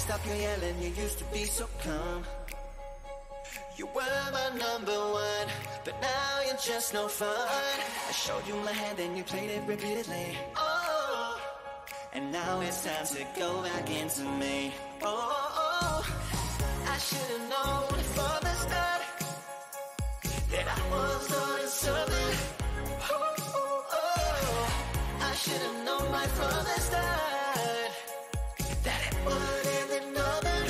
stop your yelling, you used to be so calm. You were my number one, but now you're just no fun. I showed you my hand and you played it repeatedly. Oh, and now it's time to go back into me. Oh, I should've known from the start that I was doing something. I should've known right from the start that it would end in nothing.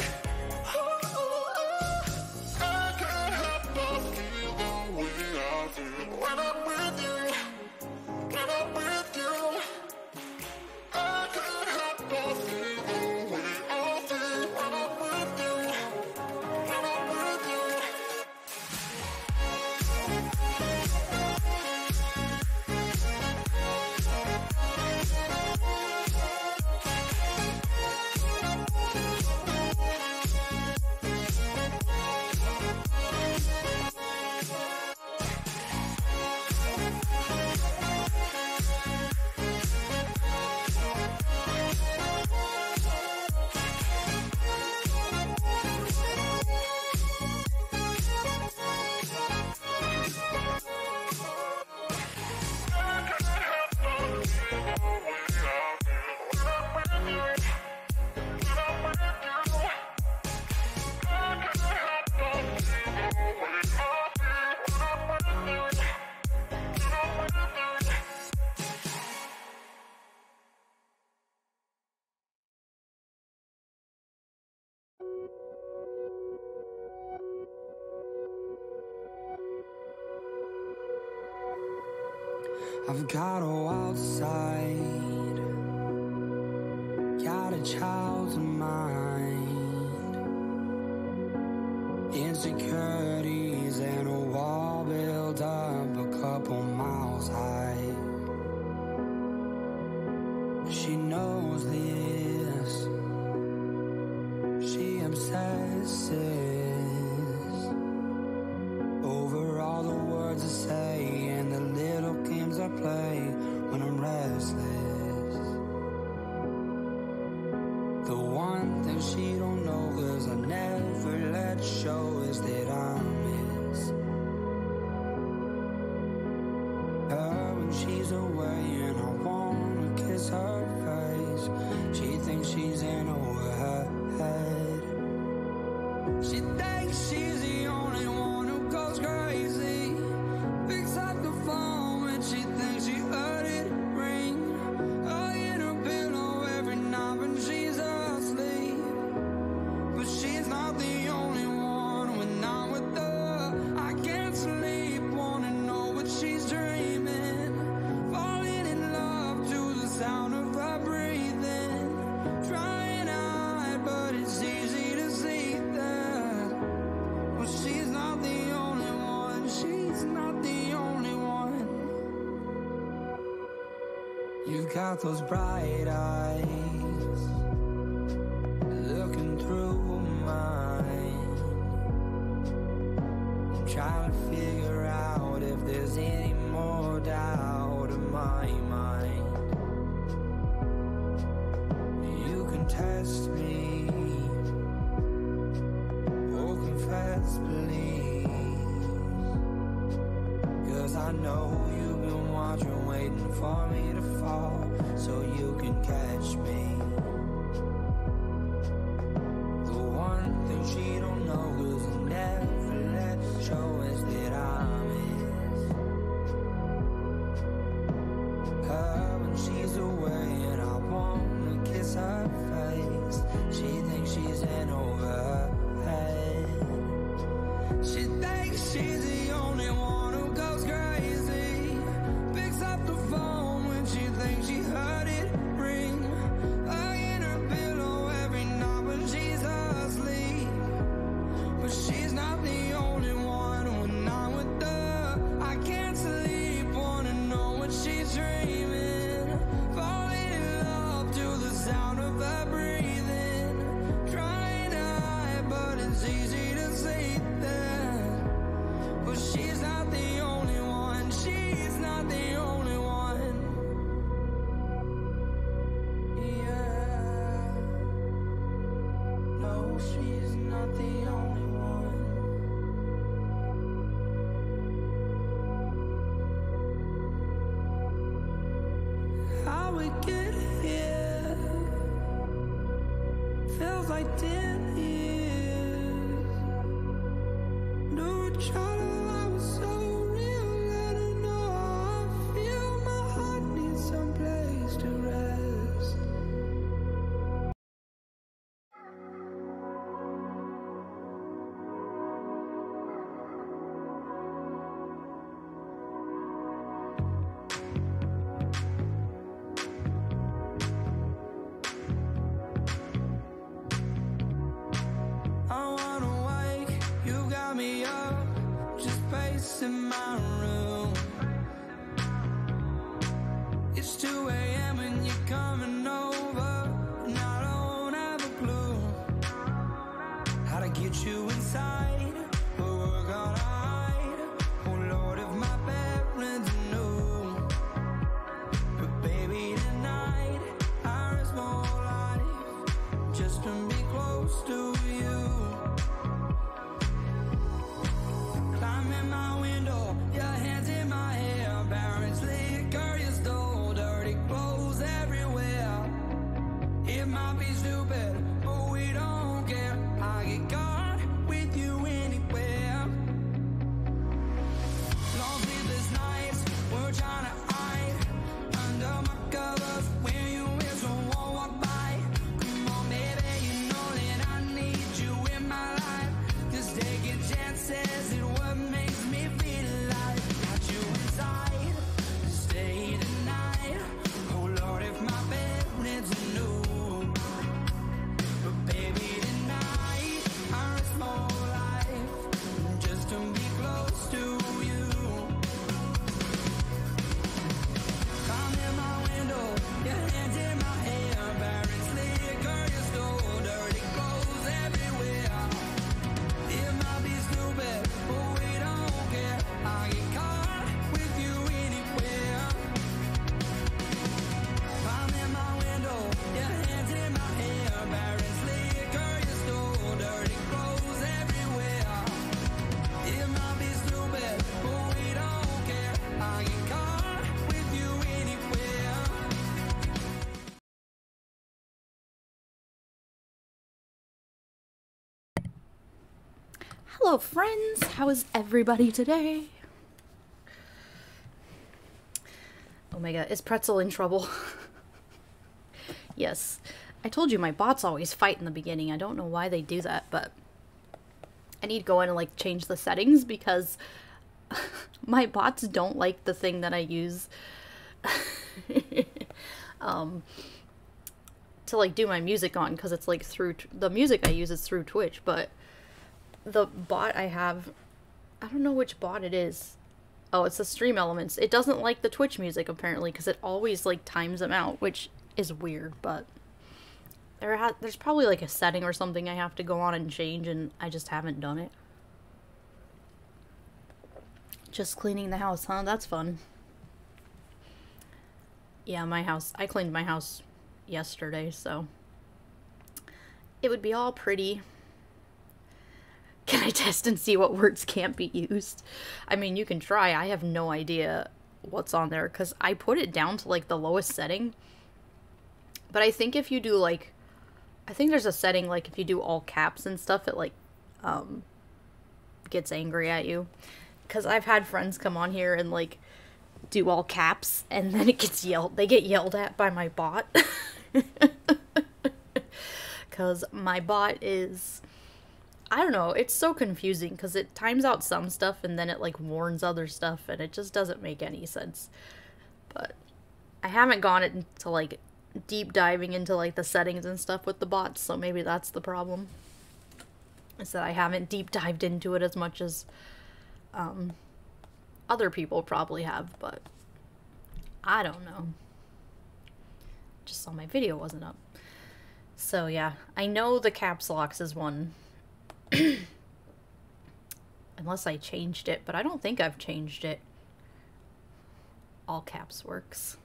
I can't help but feel the way I feel when I'm with you, when I'm with you. I can't help but feel the way I feel when I'm with you, when I'm with you. I've got a wild side, got a child's mind, insecurities and a wall built up a couple miles high. She knows this, she obsesses over all the words I say and the little games I play when I'm restless. The one thing she don't know, 'cause I never let show, is that I miss her when she's away and I wanna kiss her face. She thinks she's in over her head. She thinks she's the only one who goes crazy. Picks up the phone and she thinks she heard it ring. Hugging her pillow every night when she's asleep. But she's not the only one. When I'm with her, I can't sleep. Wanna know what she's dreaming. Falling in love to the sound of her breathing. Trying to hide, but it's easy to see that. Well, she's not the only one. She's not the only one. You've got those bright eyes looking through mine. I'm trying to figure out if there's any more doubt in my mind. You can test me, oh confess please, 'cause I know you've been watching, waiting for me to fall so you can catch me. The one thing she don't know, 'cause I never let show, is that I miss her when she's away and I wanna kiss her face. She thinks she's in over her head. She thinks she's the only one who goes crazy. Picks up the phone when she thinks she heard it ring. Hugging know she's not the only one. How we get here feels like 10 years. No trouble, I was so real. I don't know how I feel. My heart needs some place to rest. I wanna wake, you got me up, just pacing my room. It's 2 a.m. and you're coming over, and I don't have a clue how to get you inside, but we're gonna hide. Oh Lord, if my parents knew, but baby tonight I risk my whole life just to be close to you. Climb in my window, your hands in my hair, parents liquor you stole, dirty clothes everywhere. It might be stupid, but we don't care. I get caught with you anywhere. Long sleepless nights, we're trying to hide under my covers when you whistle won't walk by. Come on, baby, you know that I need you in my life. Just taking chances is what makes me feel alive. Got you inside, stay tonight. Oh Lord, if my parents knew, but baby tonight I risk my whole life just to be close to you. Come in my window, your hands in my hair, parents liquor you stole, dirty clothes everywhere. It might be stupid, but we don't care. I get caught with you anywhere. Come in my window, your hands in my hair, parents liquor you stole, dirty clothes everywhere. It might be stupid, but we don't care. I get caught with you anywhere. Hello friends, how is everybody today? Oh my god, is Pretzel in trouble? Yes, I told you my bots always fight in the beginning. I don't know why they do that, but I need to go in and like change the settings because my bots don't like the thing that I use to like do my music on, because it's like through the music I use is through Twitch, but the bot I have, I don't know which bot it is. Oh, it's the Stream Elements. It doesn't like the Twitch music apparently because it always like times them out, which is weird, but there's probably like a setting or something I have to go on and change, and I just haven't done it. Just cleaning the house, huh? That's fun. Yeah, my house. I cleaned my house yesterday, so it would be all pretty. Can I test and see what words can't be used? I mean, you can try. I have no idea what's on there because I put it down to like the lowest setting. But I think if you do like, I think there's a setting like if you do all caps and stuff, it like gets angry at you. Because I've had friends come on here and like do all caps and then it gets they get yelled at by my bot. Because my bot is, I don't know, it's so confusing because it times out some stuff and then it like warns other stuff and it just doesn't make any sense. But I haven't gone into like deep diving into like the settings and stuff with the bots, so maybe that's the problem. Is that I haven't deep dived into it as much as other people probably have, but I don't know. Just saw my video wasn't up. So yeah, I know the caps locks is one. Unless I changed it, but I don't think I've changed it. All caps works.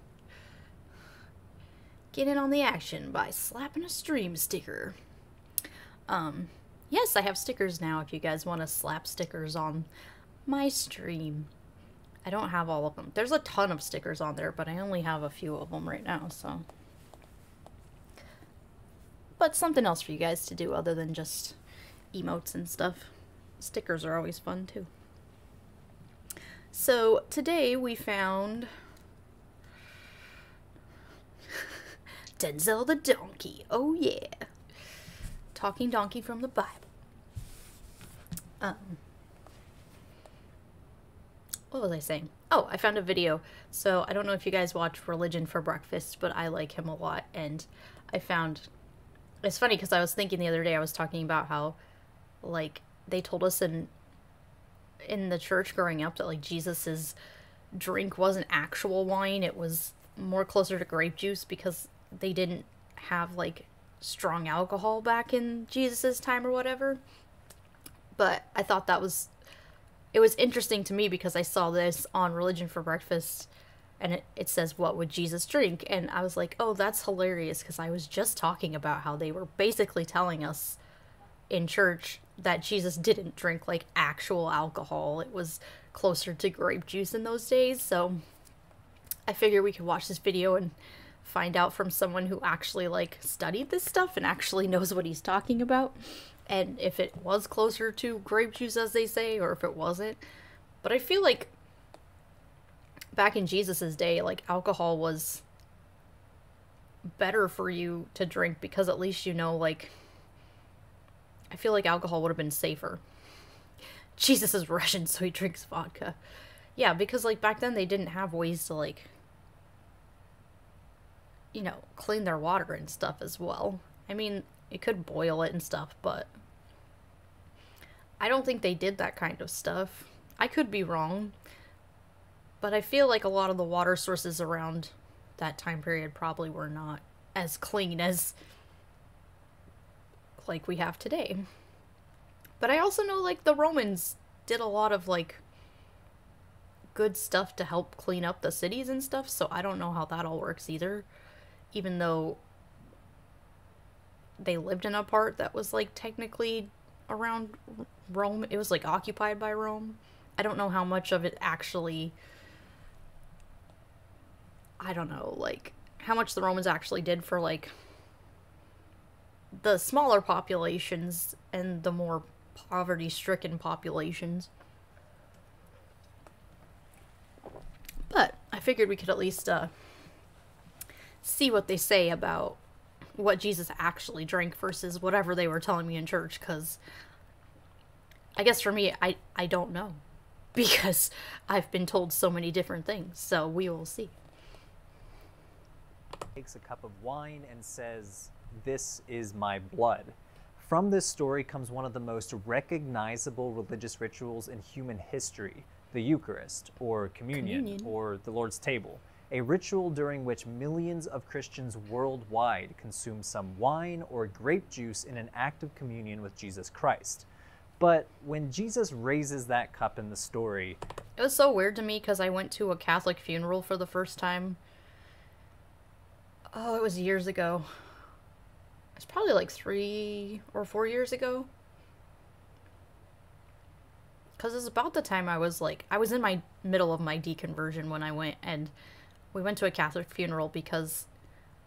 Get in on the action by slapping a stream sticker. Yes, I have stickers now if you guys want to slap stickers on my stream. I don't have all of them. There's a ton of stickers on there, but I only have a few of them right now, so. But something else for you guys to do other than just emotes and stuff. Stickers are always fun, too. So, today we found Denzel the donkey. Oh, yeah. Talking donkey from the Bible. What was I saying? Oh, I found a video. So, I don't know if you guys watch Religion for Breakfast, but I like him a lot. And I found... It's funny because I was thinking the other day, I was talking about how, like, they told us in the church growing up that, like, Jesus's drink wasn't actual wine. It was more closer to grape juice because they didn't have, like, strong alcohol back in Jesus's time or whatever. But I thought it was interesting to me because I saw this on Religion for Breakfast and it says, what would Jesus drink? And I was like, oh, that's hilarious because I was just talking about how they were basically telling us in church that Jesus didn't drink, like, actual alcohol. It was closer to grape juice in those days. So I figured we could watch this video and find out from someone who actually, like, studied this stuff and actually knows what he's talking about. And if it was closer to grape juice, as they say, or if it wasn't. But I feel like back in Jesus's day, like, alcohol was better for you to drink because at least, you know, like, I feel like alcohol would have been safer. Jesus is Russian, so he drinks vodka. Yeah, because, like, back then they didn't have ways to, like, you know, clean their water and stuff as well. I mean, you could boil it and stuff, but I don't think they did that kind of stuff. I could be wrong, but I feel like a lot of the water sources around that time period probably were not as clean as, like, we have today. But I also know, like, the Romans did a lot of, like, good stuff to help clean up the cities and stuff, so I don't know how that all works either. Even though they lived in a part that was, like, technically around Rome. It was, like, occupied by Rome. I don't know how much of it actually... I don't know, like, how much the Romans actually did for, like, the smaller populations and the more poverty-stricken populations. But I figured we could at least see what they say about what Jesus actually drank versus whatever they were telling me in church, because I guess for me, I don't know, because I've been told so many different things, so we will see. Takes a cup of wine and says, "This is my blood." From this story comes one of the most recognizable religious rituals in human history, the Eucharist, or communion, or the Lord's table, a ritual during which millions of Christians worldwide consume some wine or grape juice in an act of communion with Jesus Christ. But when Jesus raises that cup in the story... It was so weird to me because I went to a Catholic funeral for the first time. Oh, it was years ago. It's probably like 3 or 4 years ago. Because it's about the time I was in my middle of my deconversion when I went, and we went to a Catholic funeral because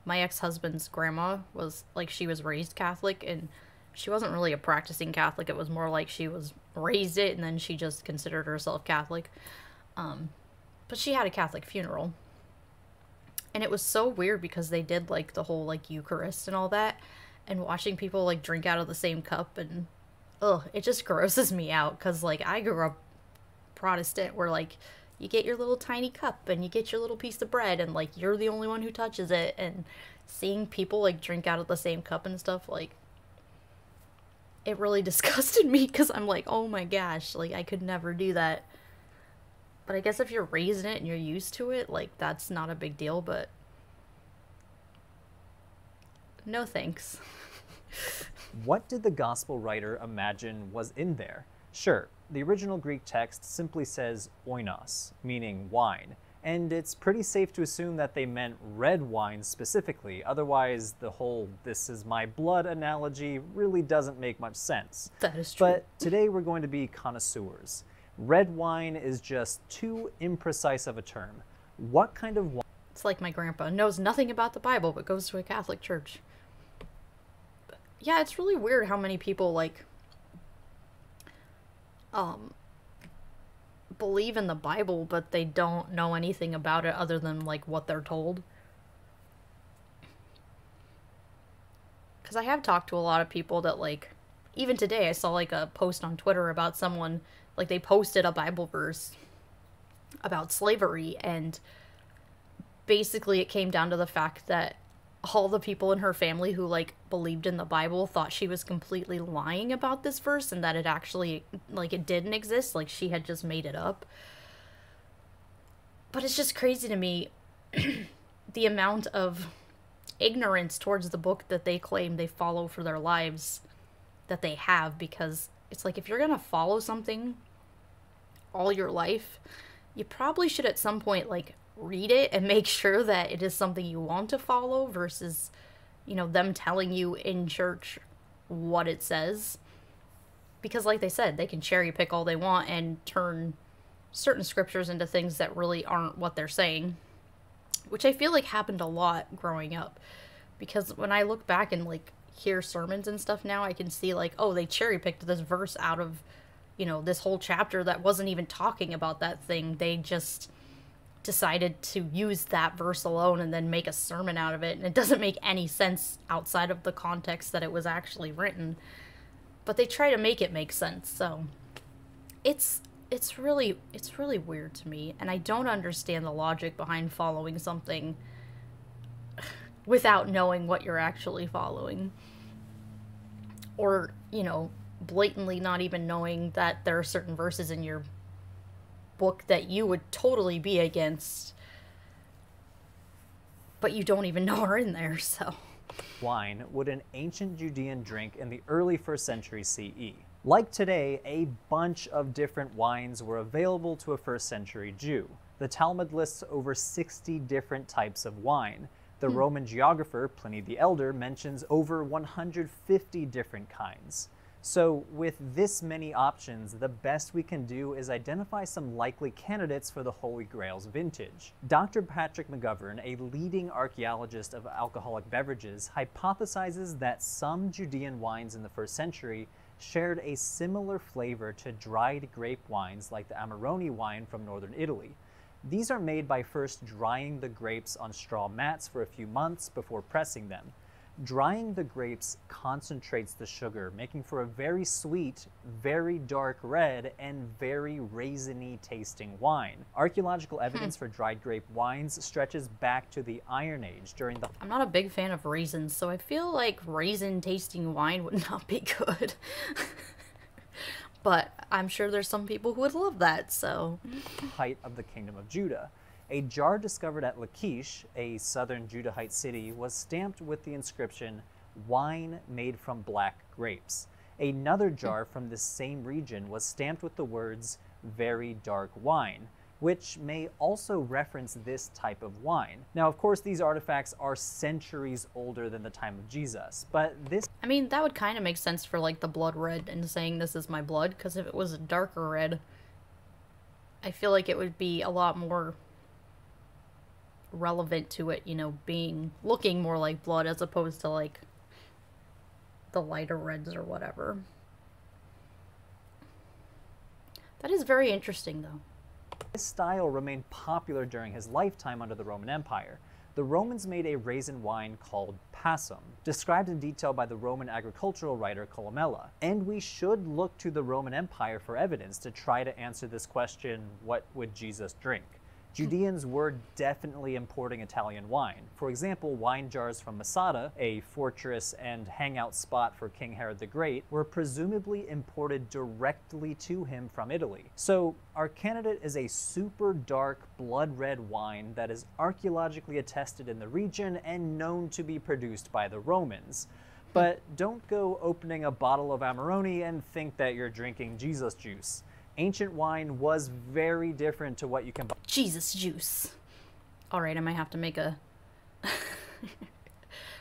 my ex-husband's grandma was, like, she was raised Catholic, and she wasn't really a practicing Catholic. It was more like she was raised it, and then she just considered herself Catholic. But she had a Catholic funeral. And it was so weird because they did, like, the whole, like, Eucharist and all that. And watching people, like, drink out of the same cup and... Ugh, it just grosses me out. Because, like, I grew up Protestant where, like, you get your little tiny cup and you get your little piece of bread and, like, you're the only one who touches it. And seeing people, like, drink out of the same cup and stuff, like... It really disgusted me because I'm like, oh my gosh, like, I could never do that. But I guess if you're raised in it and you're used to it, like, that's not a big deal, but... No thanks. What did the gospel writer imagine was in there? Sure, the original Greek text simply says oinos, meaning wine, And it's pretty safe to assume that they meant red wine specifically, otherwise the whole "this is my blood" analogy really doesn't make much sense. That is true. But today we're going to be connoisseurs. Red wine is just too imprecise of a term. What kind of wine? It's like my grandpa knows nothing about the Bible but goes to a Catholic church. But yeah, it's really weird how many people like believe in the Bible but they don't know anything about it other than like what they're told. Because I have talked to a lot of people that like, even today I saw like a post on Twitter about someone, like they posted a Bible verse about slavery, and basically it came down to the fact that all the people in her family who like believed in the Bible thought she was completely lying about this verse and that it actually, like, it didn't exist, like she had just made it up. But it's just crazy to me the amount of ignorance towards the book that they claim they follow for their lives that they have, because it's like, if you're gonna follow something all your life, you probably should at some point like read it and make sure that it is something you want to follow versus, you know, them telling you in church what it says. Because like they said, they can cherry pick all they want and turn certain scriptures into things that really aren't what they're saying, which I feel like happened a lot growing up. Because when I look back and like hear sermons and stuff now, I can see like, oh, they cherry picked this verse out of, you know, this whole chapter that wasn't even talking about that thing. They just decided to use that verse alone and then make a sermon out of it, and it doesn't make any sense outside of the context that it was actually written, but they try to make it make sense. So it's really weird to me, and I don't understand the logic behind following something without knowing what you're actually following, or, you know, blatantly not even knowing that there are certain verses in your book that you would totally be against, but you don't even know are in there. So Wine would an ancient Judean drink in the early 1st century CE. Like today, a bunch of different wines were available to a 1st century Jew. The Talmud lists over 60 different types of wine. The Roman geographer Pliny the Elder mentions over 150 different kinds. So with this many options, the best we can do is identify some likely candidates for the Holy Grail's vintage. Dr. Patrick McGovern, a leading archaeologist of alcoholic beverages, hypothesizes that some Judean wines in the 1st century shared a similar flavor to dried grape wines like the Amarone wine from northern Italy. These are made by first drying the grapes on straw mats for a few months before pressing them. Drying the grapes concentrates the sugar, making for a very sweet, very dark red, and very raisiny tasting wine. Archaeological evidence for dried grape wines stretches back to the Iron Age during the... I'm not a big fan of raisins, so I feel like raisin tasting wine would not be good. But I'm sure there's some people who would love that, so... height of the Kingdom of Judah. A jar discovered at Lachish, a southern Judahite city, was stamped with the inscription, "Wine made from black grapes." Another jar from this same region was stamped with the words, "Very dark wine," which may also reference this type of wine. Now, of course, these artifacts are centuries older than the time of Jesus, but this... I mean, that would kind of make sense for, like, the blood red and saying this is my blood, because if it was a darker red, I feel like it would be a lot more relevant to it, you know, looking more like blood as opposed to like the lighter reds or whatever. That is very interesting though. This style remained popular during his lifetime under the Roman Empire. The Romans made a raisin wine called passum, described in detail by the Roman agricultural writer Columella. And we should look to the Roman Empire for evidence to try to answer this question, what would Jesus drink? Judeans were definitely importing Italian wine. For example, wine jars from Masada, a fortress and hangout spot for King Herod the Great, were presumably imported directly to him from Italy. So our candidate is a super dark blood red wine that is archaeologically attested in the region and known to be produced by the Romans. But don't go opening a bottle of Amarone and think that you're drinking Jesus juice. Ancient wine was very different to what you can buy. Jesus juice. Alright, I might have to make a...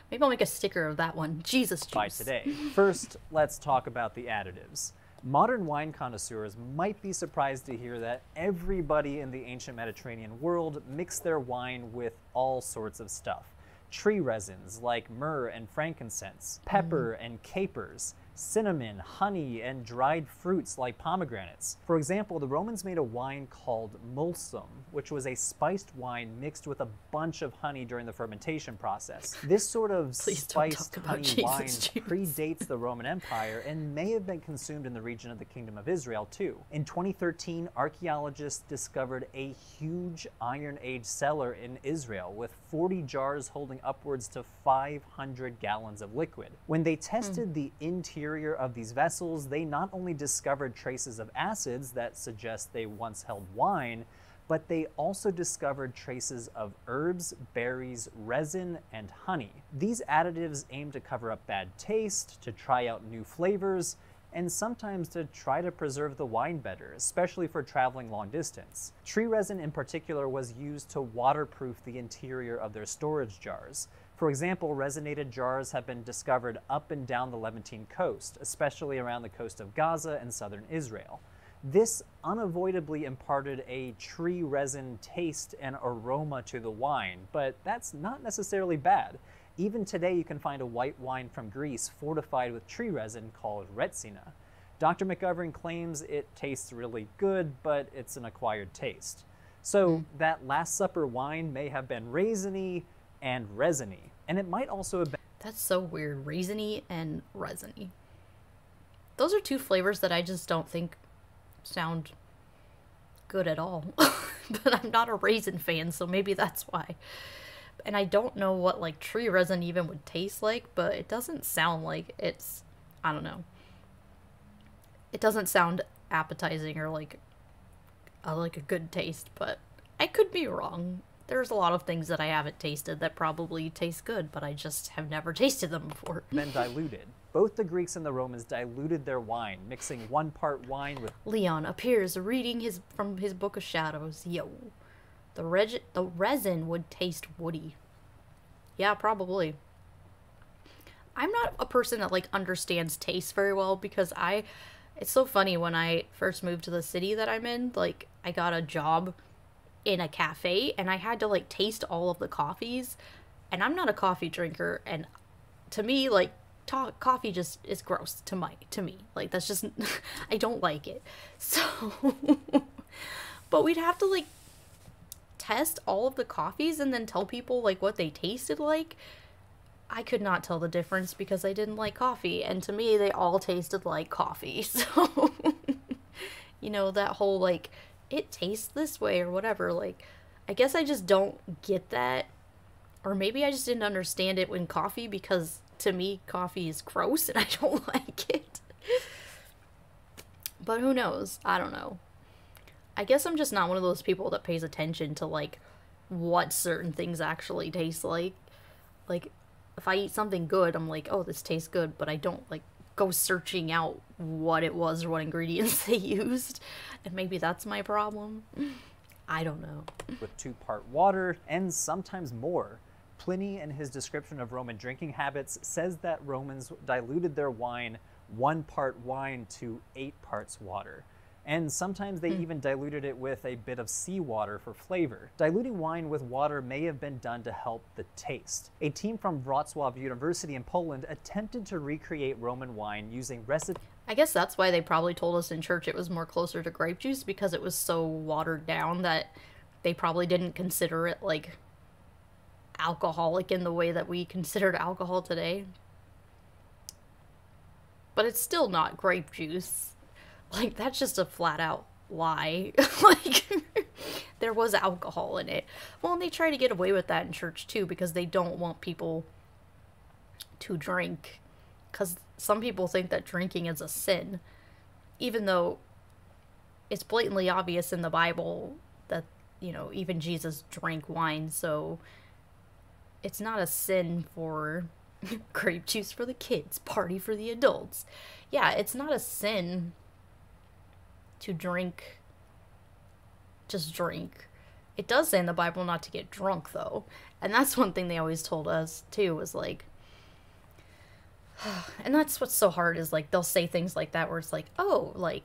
Maybe I'll make a sticker of that one. Jesus juice. By today. First, let's talk about the additives. Modern wine connoisseurs might be surprised to hear that everybody in the ancient Mediterranean world mixed their wine with all sorts of stuff. Tree resins like myrrh and frankincense, pepper and capers, cinnamon, honey, and dried fruits like pomegranates. For example, the Romans made a wine called mulsum, which was a spiced wine mixed with a bunch of honey during the fermentation process. This sort of spiced honey wine predates the Roman Empire and may have been consumed in the region of the Kingdom of Israel too. In 2013, archaeologists discovered a huge Iron Age cellar in Israel with 40 jars holding upwards to 500 gallons of liquid. When they tested the interior of these vessels, they not only discovered traces of acids that suggest they once held wine, but they also discovered traces of herbs, berries, resin, and honey. These additives aim to cover up bad taste, to try out new flavors, and sometimes to try to preserve the wine better, especially for traveling long distance. Tree resin in particular was used to waterproof the interior of their storage jars. For example, resinated jars have been discovered up and down the Levantine coast, especially around the coast of Gaza and southern Israel. This unavoidably imparted a tree resin taste and aroma to the wine, but that's not necessarily bad. Even today you can find a white wine from Greece fortified with tree resin called retsina. Dr. McGovern claims it tastes really good, but it's an acquired taste. So that Last Supper wine may have been raisiny and resiny, and it might also have been... That's so weird. Raisiny and resiny. Those are two flavors that I just don't think sound good at all. But I'm not a raisin fan, so maybe that's why. And I don't know what, like, tree resin even would taste like, but it doesn't sound like it's... I don't know. It doesn't sound appetizing or, like a good taste, but I could be wrong. There's a lot of things that I haven't tasted that probably taste good, but I just have never tasted them before. Been diluted. Both the Greeks and the Romans diluted their wine, mixing 1 part wine with... Leon appears reading from his Book of Shadows. Yo. The resin would taste woody. Yeah, probably. I'm not a person that, like, understands taste very well because it's so funny, when I first moved to the city that I'm in, like, I got a job in a cafe and I had to, like, taste all of the coffees, and I'm not a coffee drinker, and to me, like, coffee just is gross to me. Like, that's just... I don't like it. So... But we'd have to, like, test all of the coffees and then tell people, like, what they tasted like. I could not tell the difference because I didn't like coffee, and to me, they all tasted like coffee. So, you know, that whole, like, it tastes this way or whatever, like, I guess I just don't get that. Or maybe I just didn't understand it when coffee, because to me, coffee is gross and I don't like it. But who knows? I don't know. I guess I'm just not one of those people that pays attention to, like, what certain things actually taste like. Like, if I eat something good, I'm like, oh, this tastes good, but I don't, like, go searching out what it was or what ingredients they used. And maybe that's my problem. I don't know. With 2-part water and sometimes more. Pliny, in his description of Roman drinking habits, says that Romans diluted their wine 1 part wine to 8 parts water. And sometimes they even diluted it with a bit of seawater for flavor. Diluting wine with water may have been done to help the taste. A team from Wrocław University in Poland attempted to recreate Roman wine using recipes. I guess that's why they probably told us in church it was more closer to grape juice, because it was so watered down that they probably didn't consider it, like, alcoholic in the way that we considered alcohol today. But it's still not grape juice. Like, that's just a flat-out lie. Like, there was alcohol in it. Well, and they try to get away with that in church, too, because they don't want people to drink. Because some people think that drinking is a sin. Even though it's blatantly obvious in the Bible that, you know, even Jesus drank wine, so it's not a sin for grape juice for the kids, party for the adults. Yeah, it's not a sin to drink, just drink. It does say in the Bible not to get drunk, though. And that's one thing they always told us, too, was like, and that's what's so hard is, like, they'll say things like that where it's like, oh, like,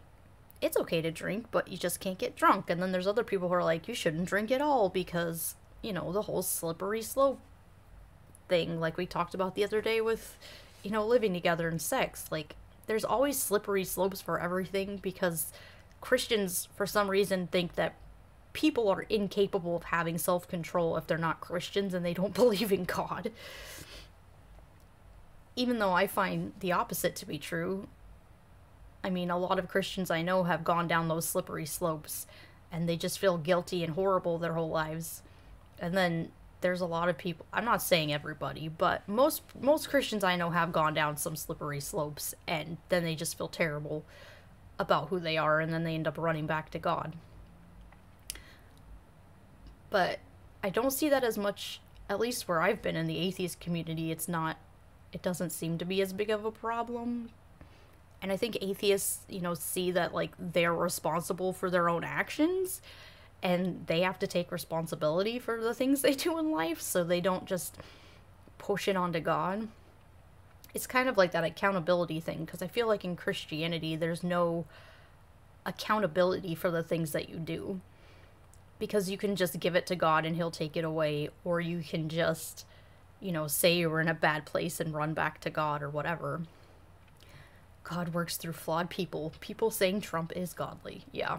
it's okay to drink, but you just can't get drunk. And then there's other people who are like, you shouldn't drink at all because, you know, the whole slippery slope thing, like we talked about the other day with, you know, living together and sex. Like, there's always slippery slopes for everything because Christians, for some reason, think that people are incapable of having self-control if they're not Christians and they don't believe in God. Even though I find the opposite to be true. I mean, a lot of Christians I know have gone down those slippery slopes and they just feel guilty and horrible their whole lives. And then there's a lot of people, I'm not saying everybody, but most Christians I know have gone down some slippery slopes and then they just feel terrible about who they are and then they end up running back to God. But I don't see that as much, at least where I've been in the atheist community, it doesn't seem to be as big of a problem. And I think atheists, you know, see that, like, they're responsible for their own actions, and they have to take responsibility for the things they do in life, so they don't just push it onto God. It's kind of like that accountability thing, because I feel like in Christianity, there's no accountability for the things that you do. Because you can just give it to God and he'll take it away, or you can just, you know, say you were in a bad place and run back to God or whatever. God works through flawed people. People saying Trump is godly. Yeah.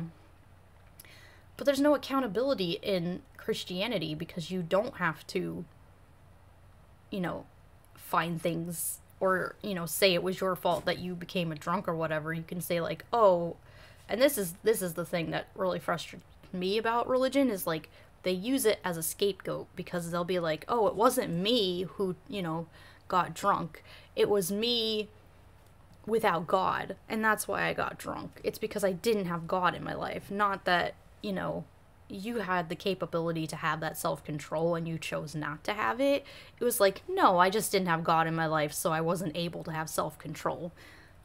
But there's no accountability in Christianity because you don't have to, you know, find things or, you know, say it was your fault that you became a drunk or whatever. You can say like, oh, and this is the thing that really frustrates me about religion is like they use it as a scapegoat because they'll be like, oh, it wasn't me who, you know, got drunk. It was me without God, and that's why I got drunk. It's because I didn't have God in my life, not that, you know, you had the capability to have that self-control and you chose not to have it. It was like, no, I just didn't have God in my life, so I wasn't able to have self-control.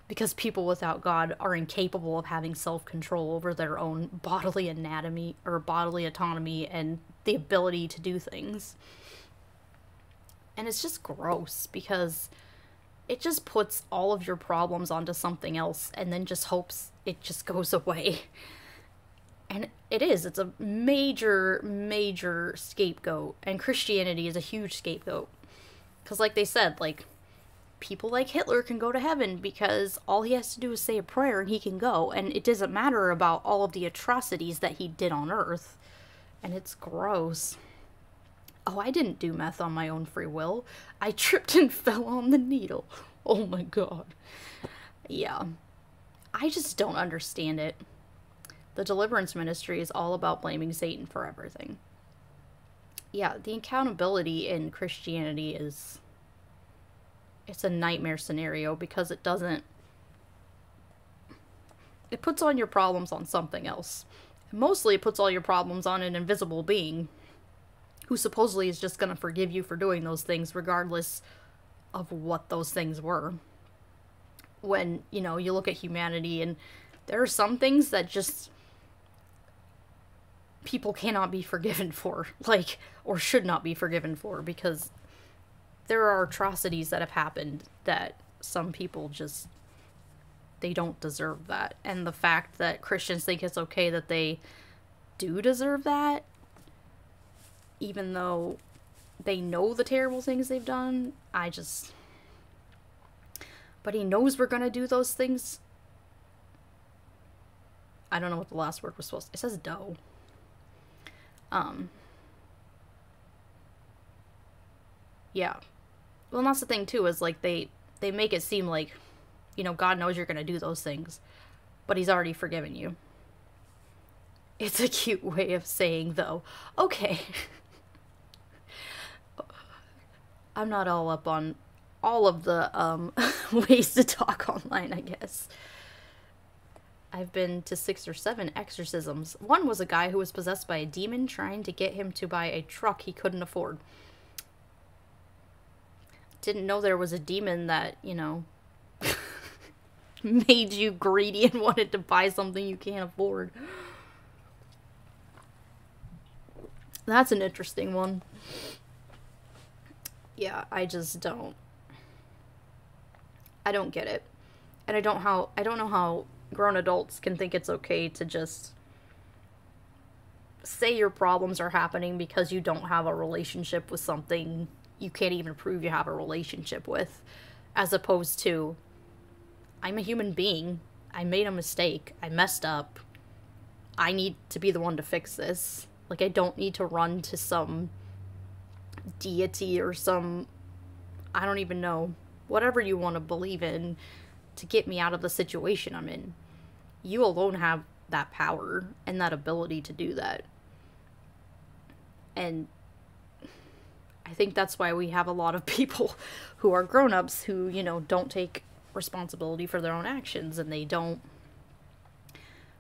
Because people without God are incapable of having self-control over their own bodily anatomy or bodily autonomy and the ability to do things. And it's just gross because it just puts all of your problems onto something else and then just hopes it just goes away. And it's a major, major scapegoat. And Christianity is a huge scapegoat. Because like they said, like, people like Hitler can go to heaven because all he has to do is say a prayer and he can go. And it doesn't matter about all of the atrocities that he did on Earth. And it's gross. Oh, I didn't do meth on my own free will. I tripped and fell on the needle. Oh my god. Yeah. I just don't understand it. The deliverance ministry is all about blaming Satan for everything. Yeah, the accountability in Christianity is... it's a nightmare scenario because it puts all your problems on something else. Mostly it puts all your problems on an invisible being who supposedly is just going to forgive you for doing those things regardless of what those things were. When, you know, you look at humanity and there are some things that just people cannot be forgiven for, like, or should not be forgiven for, because there are atrocities that have happened that some people just, they don't deserve that. And the fact that Christians think it's okay that they do deserve that, even though they know the terrible things they've done, but he knows we're gonna do those things. I don't know what the last word was supposed to, it says dough. Yeah. Well, and that's the thing, too, is, like, they make it seem like, you know, God knows you're going to do those things, but he's already forgiven you. It's a cute way of saying, though, okay. I'm not all up on all of the ways to talk online, I guess. I've been to 6 or 7 exorcisms. One was a guy who was possessed by a demon trying to get him to buy a truck he couldn't afford. Didn't know there was a demon that, you know, made you greedy and wanted to buy something you can't afford. That's an interesting one. Yeah, I just don't. I don't get it. And I don't know how grown adults can think it's okay to just say your problems are happening because you don't have a relationship with something you can't even prove you have a relationship with, as opposed to, I'm a human being. I made a mistake. I messed up. I need to be the one to fix this. Like, I don't need to run to some deity or some, I don't even know, whatever you want to believe in to get me out of the situation I'm in. You alone have that power and that ability to do that. And I think that's why we have a lot of people who are grown-ups who, you know, don't take responsibility for their own actions, and they don't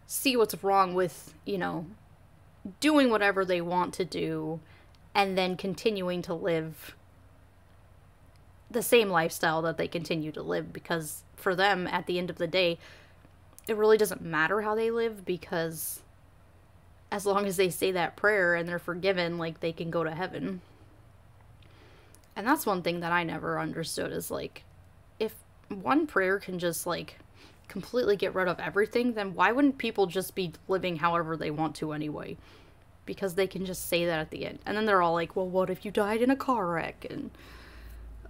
see what's wrong with, you know, doing whatever they want to do and then continuing to live the same lifestyle that they continue to live, because for them, at the end of the day, it really doesn't matter how they live, because as long as they say that prayer and they're forgiven, like, they can go to heaven. And that's one thing that I never understood, is, like, if one prayer can just, like, completely get rid of everything, then why wouldn't people just be living however they want to anyway? Because they can just say that at the end. And then they're all like, well, what if you died in a car wreck? And,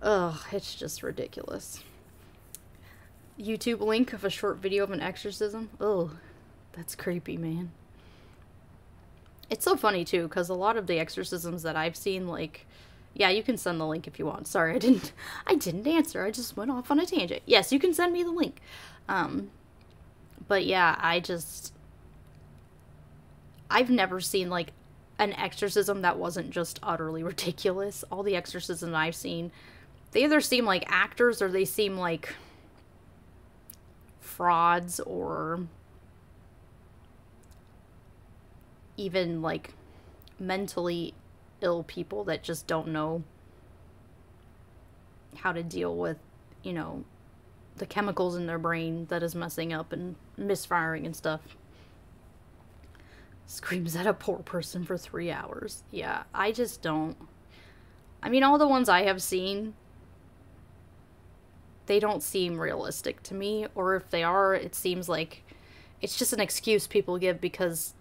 ugh, it's just ridiculous. YouTube link of a short video of an exorcism. Ugh, that's creepy, man. It's so funny, too, because a lot of the exorcisms that I've seen, like, yeah, you can send the link if you want. Sorry, I didn't answer. I just went off on a tangent. Yes, you can send me the link. But yeah, I've never seen, like, an exorcism that wasn't just utterly ridiculous. All the exorcisms I've seen, they either seem like actors or they seem like frauds, or even, like, mentally ill people that just don't know how to deal with, you know, the chemicals in their brain that is messing up and misfiring and stuff. Screams at a poor person for 3 hours. Yeah, I just don't. I mean, all the ones I have seen, they don't seem realistic to me, or if they are, it seems like it's just an excuse people give because,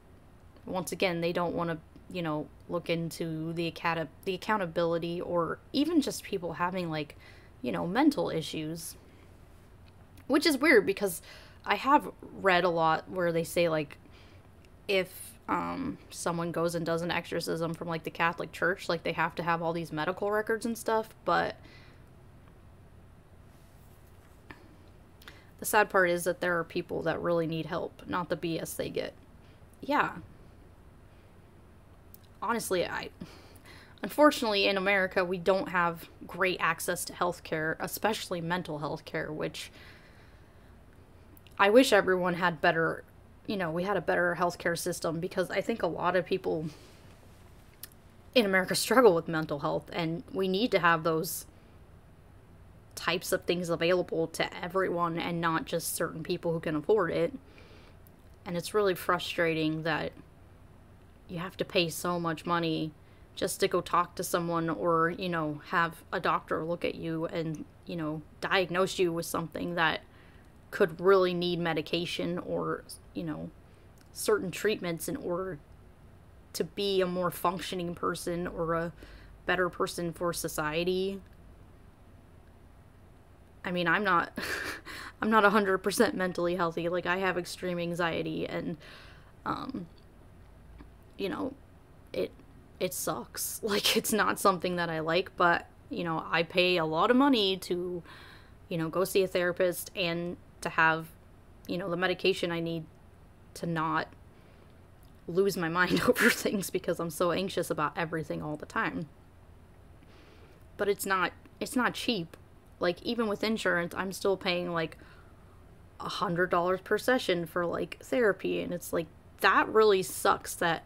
once again, they don't want to, you know, look into the accountability, or even just people having, like, you know, mental issues. Which is weird, because I have read a lot where they say, like, if someone goes and does an exorcism from, like, the Catholic Church, like, they have to have all these medical records and stuff, but the sad part is that there are people that really need help, not the BS they get. Yeah. Honestly, unfortunately, in America, we don't have great access to healthcare, especially mental health care, which I wish everyone had better, you know, we had a better healthcare system, because I think a lot of people in America struggle with mental health, and we need to have those types of things available to everyone and not just certain people who can afford it. And it's really frustrating that you have to pay so much money just to go talk to someone, or, you know, have a doctor look at you and, you know, diagnose you with something that could really need medication or, you know, certain treatments in order to be a more functioning person or a better person for society. I mean, I'm not 100% mentally healthy. Like, I have extreme anxiety, and, you know, it sucks. Like, it's not something that I like, but, you know, I pay a lot of money to, you know, go see a therapist and to have, you know, the medication I need to not lose my mind over things, because I'm so anxious about everything all the time. But it's not cheap. Like, even with insurance, I'm still paying, like, $100 per session for, like, therapy, and it's like, that really sucks that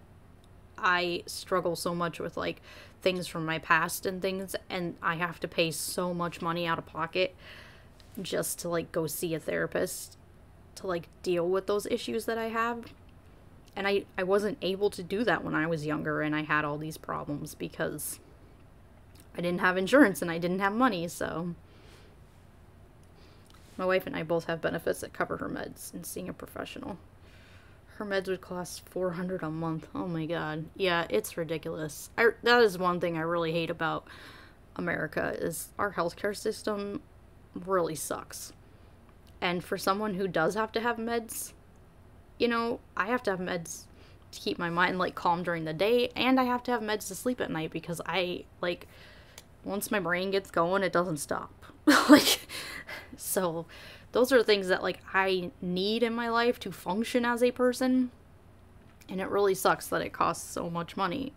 I struggle so much with, like, things from my past and things, and I have to pay so much money out of pocket just to, like, go see a therapist. to like deal with those issues that I have. And I wasn't able to do that when I was younger and I had all these problems because I didn't have insurance and I didn't have money, so. My wife and I both have benefits that cover her meds and seeing a professional. Her meds would cost $400 a month. Oh my god. Yeah, it's ridiculous. That is one thing I really hate about America is our healthcare system really sucks. And for someone who does have to have meds, you know, I have to have meds to keep my mind like calm during the day, and I have to have meds to sleep at night because I like once my brain gets going, it doesn't stop. Like, so those are things that like I need in my life to function as a person, and it really sucks that it costs so much money.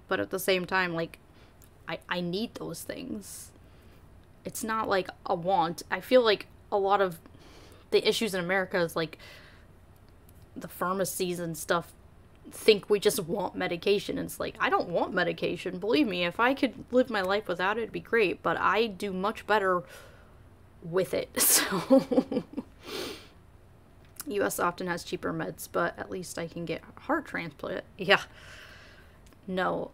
But at the same time, like I need those things. It's not like a want. I feel like a lot of the issues in America is like the pharmacies and stuff think we just want medication. And it's like, I don't want medication. Believe me, if I could live my life without it, it'd be great. But I do much better with it. So US often has cheaper meds, but at least I can get a heart transplant. Yeah. No,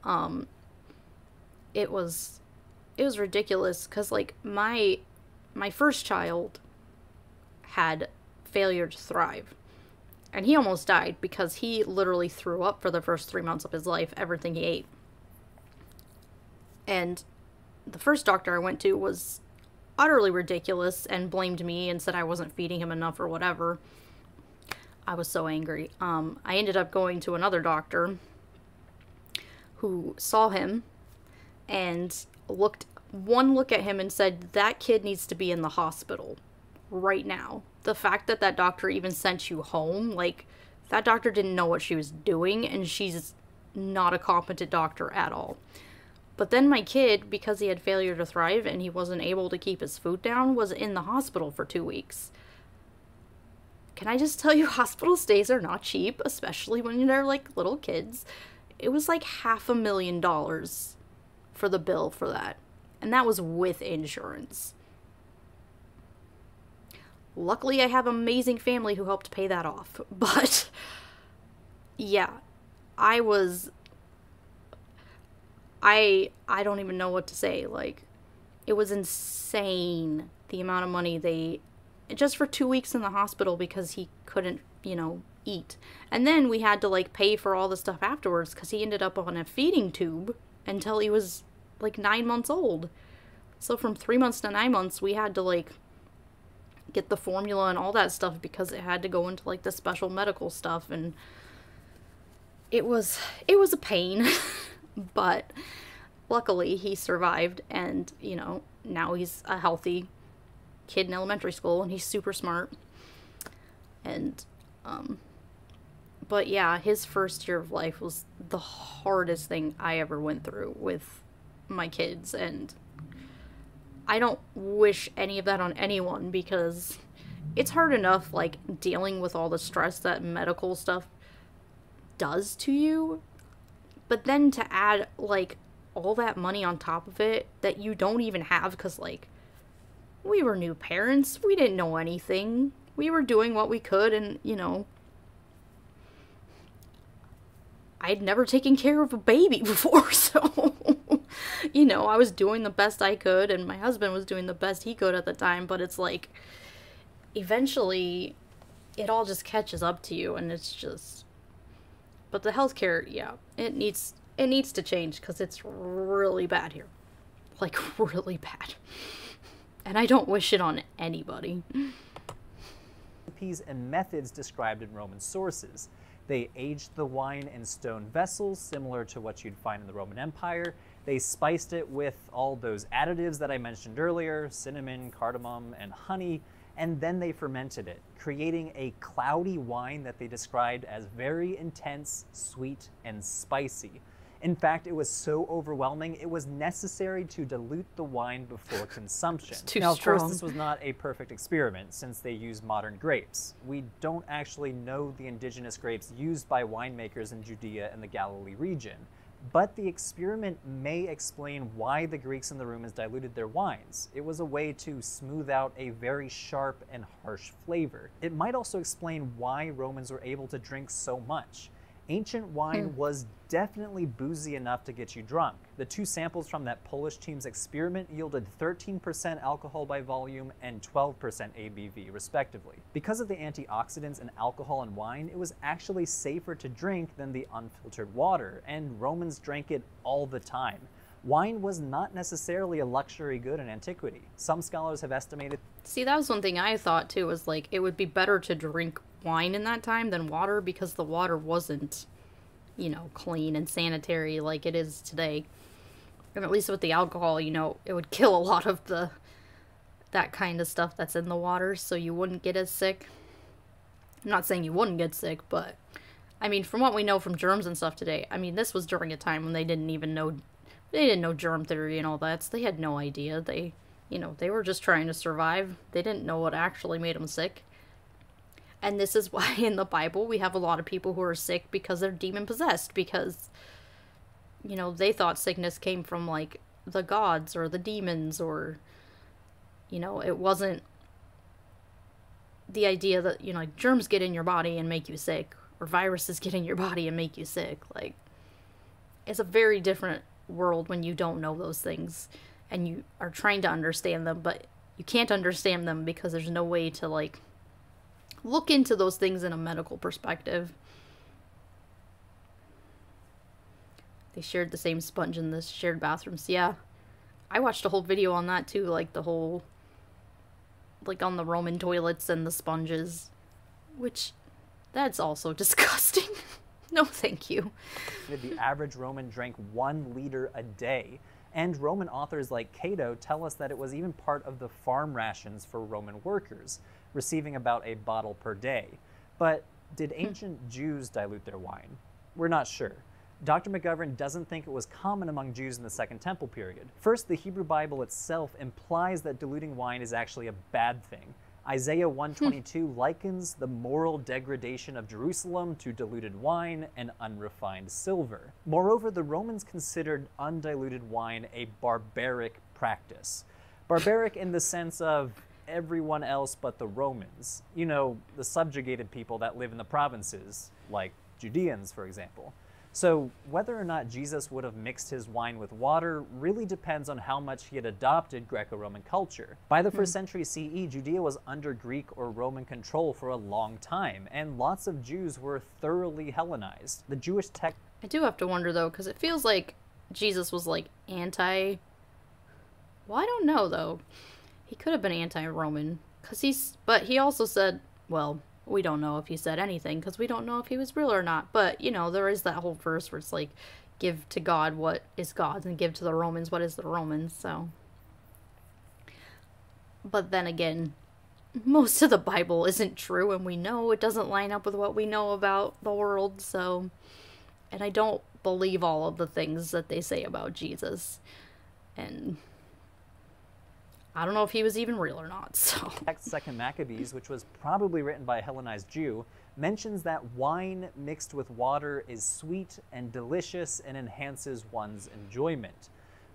it was ridiculous because like my first child had failure to thrive. And he almost died because he literally threw up for the first 3 months of his life, everything he ate. And the first doctor I went to was utterly ridiculous and blamed me and said I wasn't feeding him enough or whatever. I was so angry. I ended up going to another doctor who saw him and one look at him and said, that kid needs to be in the hospital right now. The fact that that doctor even sent you home, like, that doctor didn't know what she was doing, and she's not a competent doctor at all. But then my kid, because he had failure to thrive and he wasn't able to keep his food down, was in the hospital for 2 weeks. Can I just tell you, hospital stays are not cheap, especially when they're, like, little kids. It was like $500,000 for the bill for that. And that was with insurance. Luckily, I have an amazing family who helped pay that off. But, yeah, I don't even know what to say. Like, it was insane, the amount of money just for 2 weeks in the hospital because he couldn't, eat. And then we had to, like, pay for all the stuff afterwards because he ended up on a feeding tube until he was, like, 9 months old. So from 3 months to 9 months, we had to, like, get the formula and all that stuff because it had to go into like the special medical stuff, and it was a pain. But luckily he survived, and now he's a healthy kid in elementary school and he's super smart. And but yeah, his first year of life was the hardest thing I ever went through with my kids, and I don't wish any of that on anyone because it's hard enough, like, dealing with all the stress that medical stuff does to you. But then to add, like, all that money on top of it that you don't even have because, like, we were new parents. We didn't know anything. We were doing what we could, and, I'd never taken care of a baby before, so... I was doing the best I could, and my husband was doing the best he could at the time, but it's like, eventually, it all just catches up to you, and it's just, but the healthcare, yeah, it needs to change, because it's really bad here, like, really bad, and I don't wish it on anybody. Recipes and methods described in Roman sources. They aged the wine in stone vessels, similar to what you'd find in the Roman Empire. They spiced it with all those additives that I mentioned earlier, cinnamon, cardamom, and honey, and then they fermented it, creating a cloudy wine that they described as very intense, sweet, and spicy. In fact, it was so overwhelming, it was necessary to dilute the wine before consumption. It's too now, of strong. course, this was not a perfect experiment since they used modern grapes. We don't actually know the indigenous grapes used by winemakers in Judea and the Galilee region, But the experiment may explain why the Greeks and the Romans diluted their wines. It was a way to smooth out a very sharp and harsh flavor. It might also explain why Romans were able to drink so much. Ancient wine was definitely boozy enough to get you drunk. The 2 samples from that Polish team's experiment yielded 13% alcohol by volume and 12% ABV, respectively. Because of the antioxidants in alcohol and wine, it was actually safer to drink than the unfiltered water, and Romans drank it all the time. Wine was not necessarily a luxury good in antiquity. Some scholars have estimated... See, that was one thing I thought, too, was, like, it would be better to drink wine in that time than water, because the water wasn't, you know, clean and sanitary like it is today. And at least with the alcohol, you know, it would kill a lot of that kind of stuff that's in the water, so you wouldn't get as sick. I'm not saying you wouldn't get sick, but, I mean, from what we know from germs and stuff today, I mean, this was during a time when they didn't know germ theory and all that, so they had no idea. They were just trying to survive. They didn't know what actually made them sick. And this is why in the Bible we have a lot of people who are sick because they're demon-possessed, because, you know, they thought sickness came from, like, the gods or the demons, or, you know, it wasn't the idea that, you know, like, germs get in your body and make you sick, or viruses get in your body and make you sick. Like, it's a very different world when you don't know those things, and you are trying to understand them, but you can't understand them because there's no way to, like, look into those things in a medical perspective. They shared the same sponge in the shared bathrooms. Yeah. I watched a whole video on that too, like the whole, like on the Roman toilets and the sponges, which, that's also disgusting. No, thank you. The average Roman drank 1 liter a day. And Roman authors like Cato tell us that it was even part of the farm rations for Roman workers, receiving about a bottle per day. But did ancient Jews dilute their wine? We're not sure. Dr. McGovern doesn't think it was common among Jews in the Second Temple period. First, the Hebrew Bible itself implies that diluting wine is actually a bad thing. Isaiah 122 likens the moral degradation of Jerusalem to diluted wine and unrefined silver. Moreover, the Romans considered undiluted wine a barbaric practice. Barbaric in the sense of everyone else but the Romans. You know, the subjugated people that live in the provinces, like Judeans, for example. So whether or not Jesus would have mixed his wine with water really depends on how much he had adopted Greco-Roman culture. By the 1st century CE, Judea was under Greek or Roman control for a long time, and lots of Jews were thoroughly Hellenized. The Jewish text... I do have to wonder, though, because it feels like Jesus was, like, well, I don't know, though. He could have been anti-Roman, but he also said, well, we don't know if he said anything, because we don't know if he was real or not. But, you know, there is that whole verse where it's like, give to God what is God's, and give to the Romans what is the Romans, so. But then again, most of the Bible isn't true, and we know it doesn't line up with what we know about the world, so. And I don't believe all of the things that they say about Jesus. And I don't know if he was even real or not, so. Text 2nd Maccabees, which was probably written by a Hellenized Jew, mentions that wine mixed with water is sweet and delicious and enhances one's enjoyment.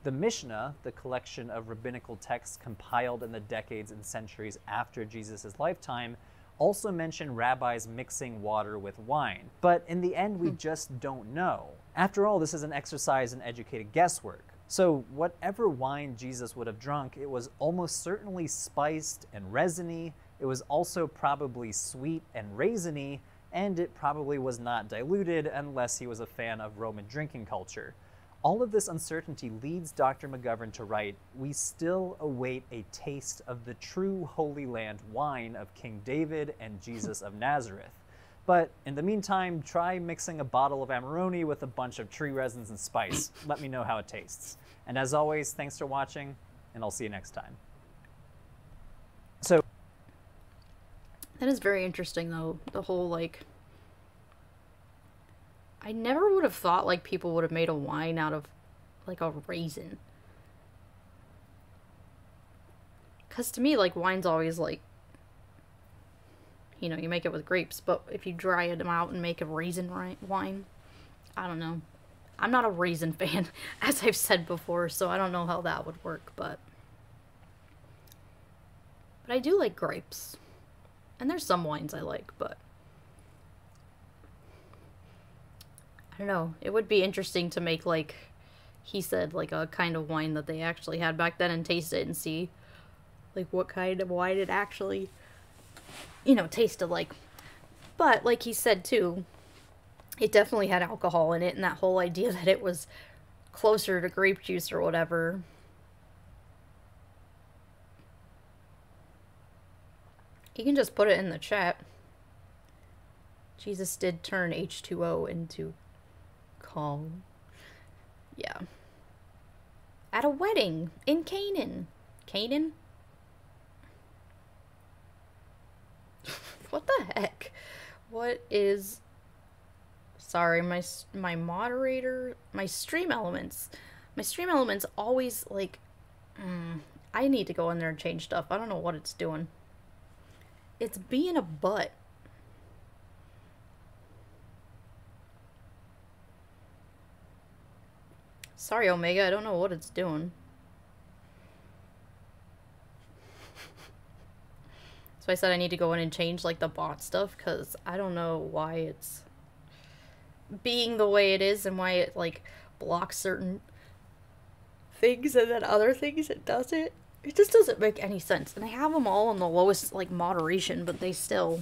The Mishnah, the collection of rabbinical texts compiled in the decades and centuries after Jesus' lifetime, also mention rabbis mixing water with wine. But in the end, we just don't know. After all, this is an exercise in educated guesswork. So whatever wine Jesus would have drunk, it was almost certainly spiced and resiny, it was also probably sweet and raisiny, and it probably was not diluted unless he was a fan of Roman drinking culture. All of this uncertainty leads Dr. McGovern to write, "We still await a taste of the true Holy Land wine of King David and Jesus of Nazareth. But in the meantime, try mixing a bottle of Amarone with a bunch of tree resins and spice. Let me know how it tastes. And as always, thanks for watching, and I'll see you next time." So that is very interesting, though. The whole, like, I never would have thought, like, people would have made a wine out of, like, a raisin. Because to me, like, wine's always, like, you know, you make it with grapes, but if you dry them out and make a raisin wine, I don't know. I'm not a raisin fan, as I've said before, so I don't know how that would work, but I do like grapes. And there's some wines I like, but I don't know. It would be interesting to make, like he said, like a kind of wine that they actually had back then and taste it and see, like, what kind of wine it actually, you know, tasted like. But, like he said, too, it definitely had alcohol in it, and that whole idea that it was closer to grape juice or whatever. You can just put it in the chat. Jesus did turn H2O into calm. Yeah. At a wedding in Canaan. Canaan? What the heck? What is... Sorry, my moderator... My stream elements always, like... I need to go in there and change stuff. I don't know what it's doing. It's being a butt. Sorry, Omega, I don't know what it's doing. So I said I need to go in and change, like, the bot stuff, because I don't know why it's being the way it is and why it, like, blocks certain things and then other things it doesn't. It just doesn't make any sense. And I have them all on the lowest, like, moderation, but they still...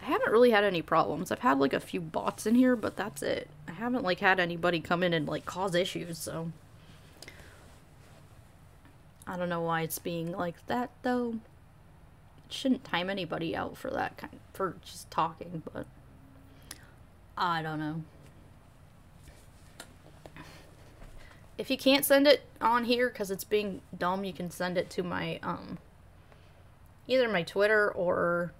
I haven't really had any problems. I've had, like, a few bots in here, but that's it. I haven't, like, had anybody come in and, like, cause issues, so... I don't know why it's being like that, though. It shouldn't time anybody out for that kind... for just talking, but... I don't know. If you can't send it on here because it's being dumb, you can send it to my, either my Twitter or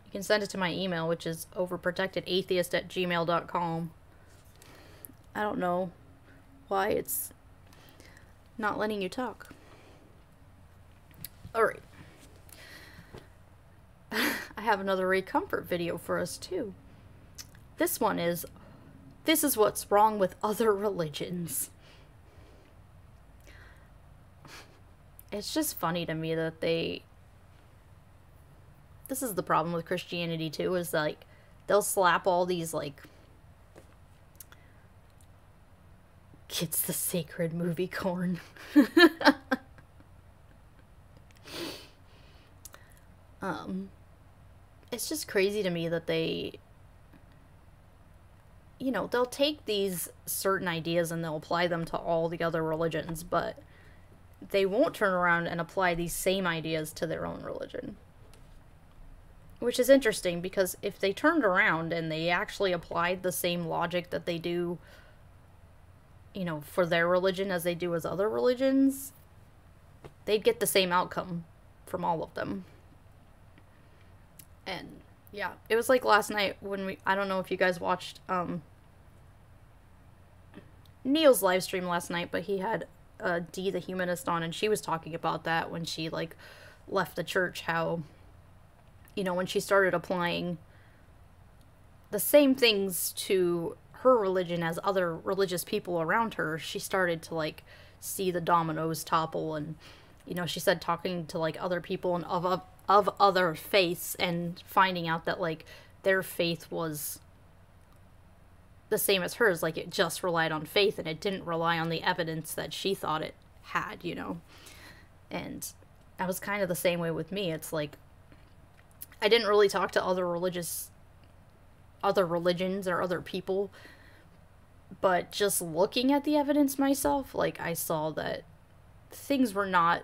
you can send it to my email, which is overprotectedatheist@gmail.com. I don't know why it's not letting you talk. Alright. I have another Ray Comfort video for us, too. This one is, this is what's wrong with other religions. It's just funny to me that this is the problem with Christianity too, is like, they'll slap all these, like, it's the sacred movie corn. It's just crazy to me that they, you know, they'll take these certain ideas and they'll apply them to all the other religions, but they won't turn around and apply these same ideas to their own religion. Which is interesting, because if they turned around and they actually applied the same logic that they do, you know, for their religion as they do as other religions, they'd get the same outcome from all of them. And, yeah, it was like last night when I don't know if you guys watched, Neil's live stream last night, but he had Dee the Humanist on, and she was talking about that when she, like, left the church, how, you know, when she started applying the same things to her religion as other religious people around her, she started to, like, see the dominoes topple, and, you know, she said talking to, like, other people and of other faiths and finding out that, like, their faith was the same as hers, like, it just relied on faith and it didn't rely on the evidence that she thought it had, you know. And that was kind of the same way with me. It's like, I didn't really talk to other religions or other people, but just looking at the evidence myself, like, I saw that things were not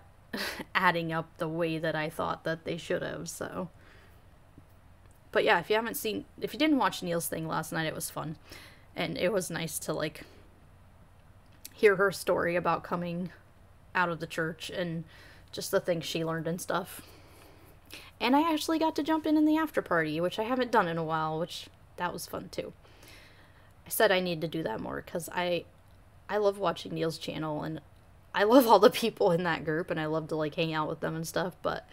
adding up the way that I thought that they should have, so. But yeah, if you didn't watch Neil's thing last night, it was fun. And it was nice to, like, hear her story about coming out of the church and just the things she learned and stuff. And I actually got to jump in the after party, which I haven't done in a while, which that was fun too. I said I need to do that more because I love watching Neil's channel and I love all the people in that group and I love to, like, hang out with them and stuff, but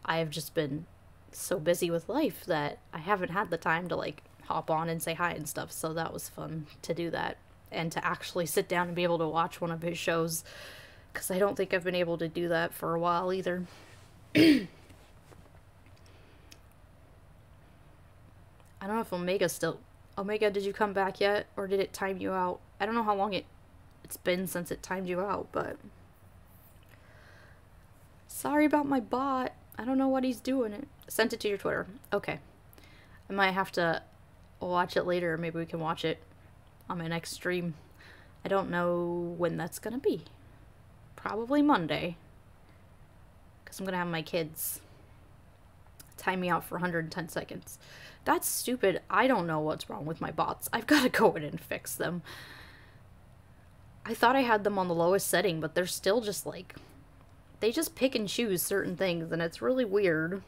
I have just been so busy with life that I haven't had the time to, like, hop on and say hi and stuff. So that was fun to do that. And to actually sit down and be able to watch one of his shows. Because I don't think I've been able to do that for a while either. I don't know if Omega, did you come back yet? Or did it time you out? I don't know how long it's been since it timed you out, but... Sorry about my bot. I don't know what he's doing. Sent it to your Twitter. Okay. I might have to watch it later. Maybe we can watch it on my next stream. I don't know when that's gonna be. Probably Monday. Because I'm gonna have my kids time me out for 110 seconds. That's stupid. I don't know what's wrong with my bots. I've got to go in and fix them. I thought I had them on the lowest setting, but they're still just like... They just pick and choose certain things, and it's really weird.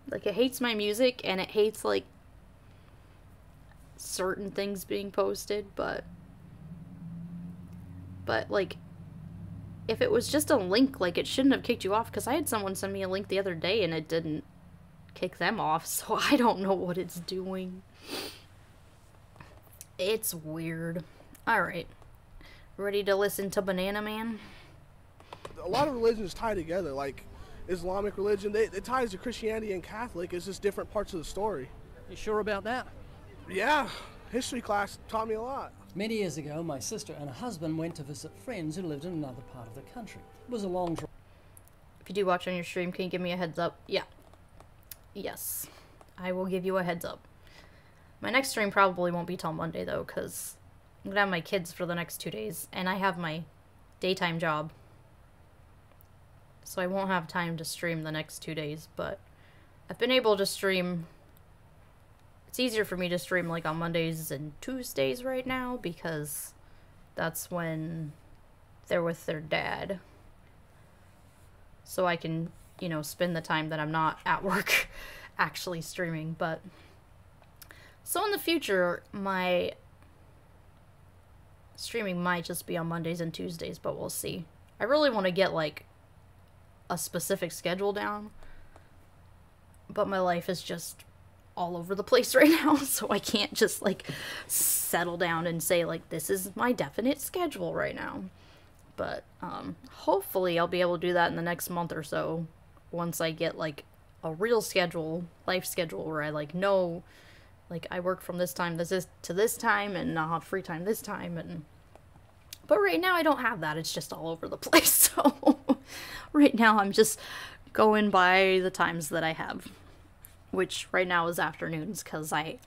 Like, it hates my music, and it hates, like, certain things being posted, but, like, if it was just a link, like, it shouldn't have kicked you off, because I had someone send me a link the other day, and it didn't kick them off, so I don't know what it's doing. It's weird. Alright. Ready to listen to Banana Man? A lot of religions tie together, like Islamic religion, it ties to Christianity and Catholic. It's just different parts of the story. You sure about that? Yeah, history class taught me a lot. Many years ago, my sister and her husband went to visit friends who lived in another part of the country. It was a long drive. If you do watch on your stream, can you give me a heads up? Yeah. Yes. I will give you a heads up. My next stream probably won't be till Monday, though, because I'm going to have my kids for the next 2 days, and I have my daytime job. So I won't have time to stream the next 2 days, but I've been able to stream. It's easier for me to stream like on Mondays and Tuesdays right now because that's when they're with their dad. So I can, you know, spend the time that I'm not at work actually streaming. But so in the future, my streaming might just be on Mondays and Tuesdays, but we'll see. I really want to get like a specific schedule down, but my life is just all over the place right now, so I can't just like settle down and say like this is my definite schedule right now. But hopefully I'll be able to do that in the next month or so once I get like a real schedule, life schedule, where I like know like I work from this time to this time and I'll have free time this time. And but right now I don't have that. It's just all over the place. So right now I'm just going by the times that I have, which right now is afternoons because I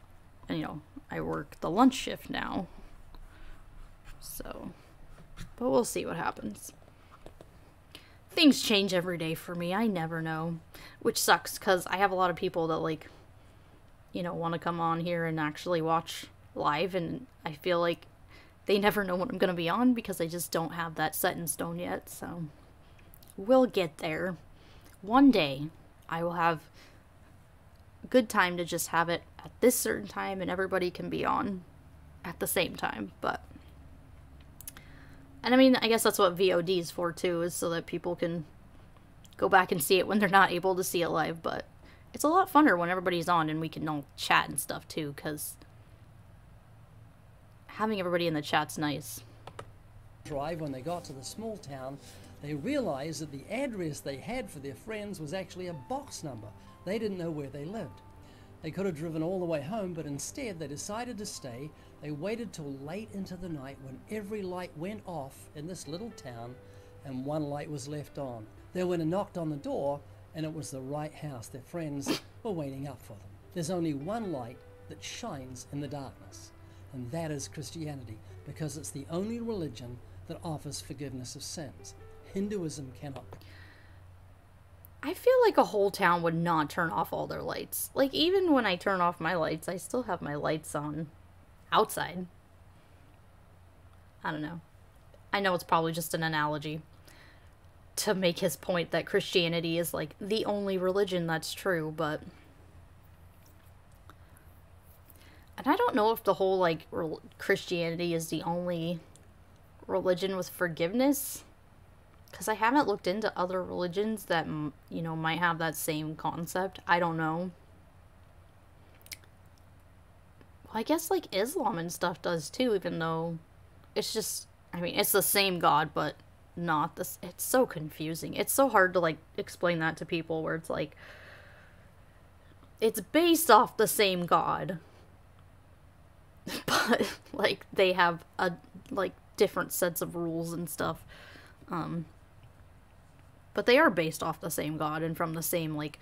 work the lunch shift now. So, but we'll see what happens. Things change every day for me. I never know, which sucks because I have a lot of people that like, you know, want to come on here and actually watch live, and I feel like they never know when I'm going to be on because I just don't have that set in stone yet. So we'll get there. One day I will have a good time to just have it at this certain time and everybody can be on at the same time. But, and I mean, I guess that's what VOD is for too, is so that people can go back and see it when they're not able to see it live. But it's a lot funner when everybody's on and we can all chat and stuff too, because having everybody in the chat's nice. Drive, when they got to the small town, they realized that the address they had for their friends was actually a box number. They didn't know where they lived. They could have driven all the way home, but instead they decided to stay. They waited till late into the night when every light went off in this little town and one light was left on. They went and knocked on the door, and it was the right house. Their friends were waiting up for them. There's only one light that shines in the darkness, and that is Christianity, because it's the only religion that offers forgiveness of sins. Hinduism cannot. I feel like a whole town would not turn off all their lights. Like, even when I turn off my lights, I still have my lights on outside. I don't know. I know it's probably just an analogy to make his point that Christianity is, like, the only religion that's true, but... And I don't know if the whole, like, Christianity is the only religion with forgiveness. Because I haven't looked into other religions that, you know, might have that same concept. I don't know. I guess, like, Islam and stuff does too, even though it's just, I mean, it's the same God, but not this. It's so confusing. It's so hard to, like, explain that to people, where it's like, it's based off the same God, but, like, they have like, different sets of rules and stuff. But they are based off the same God and from the same, like,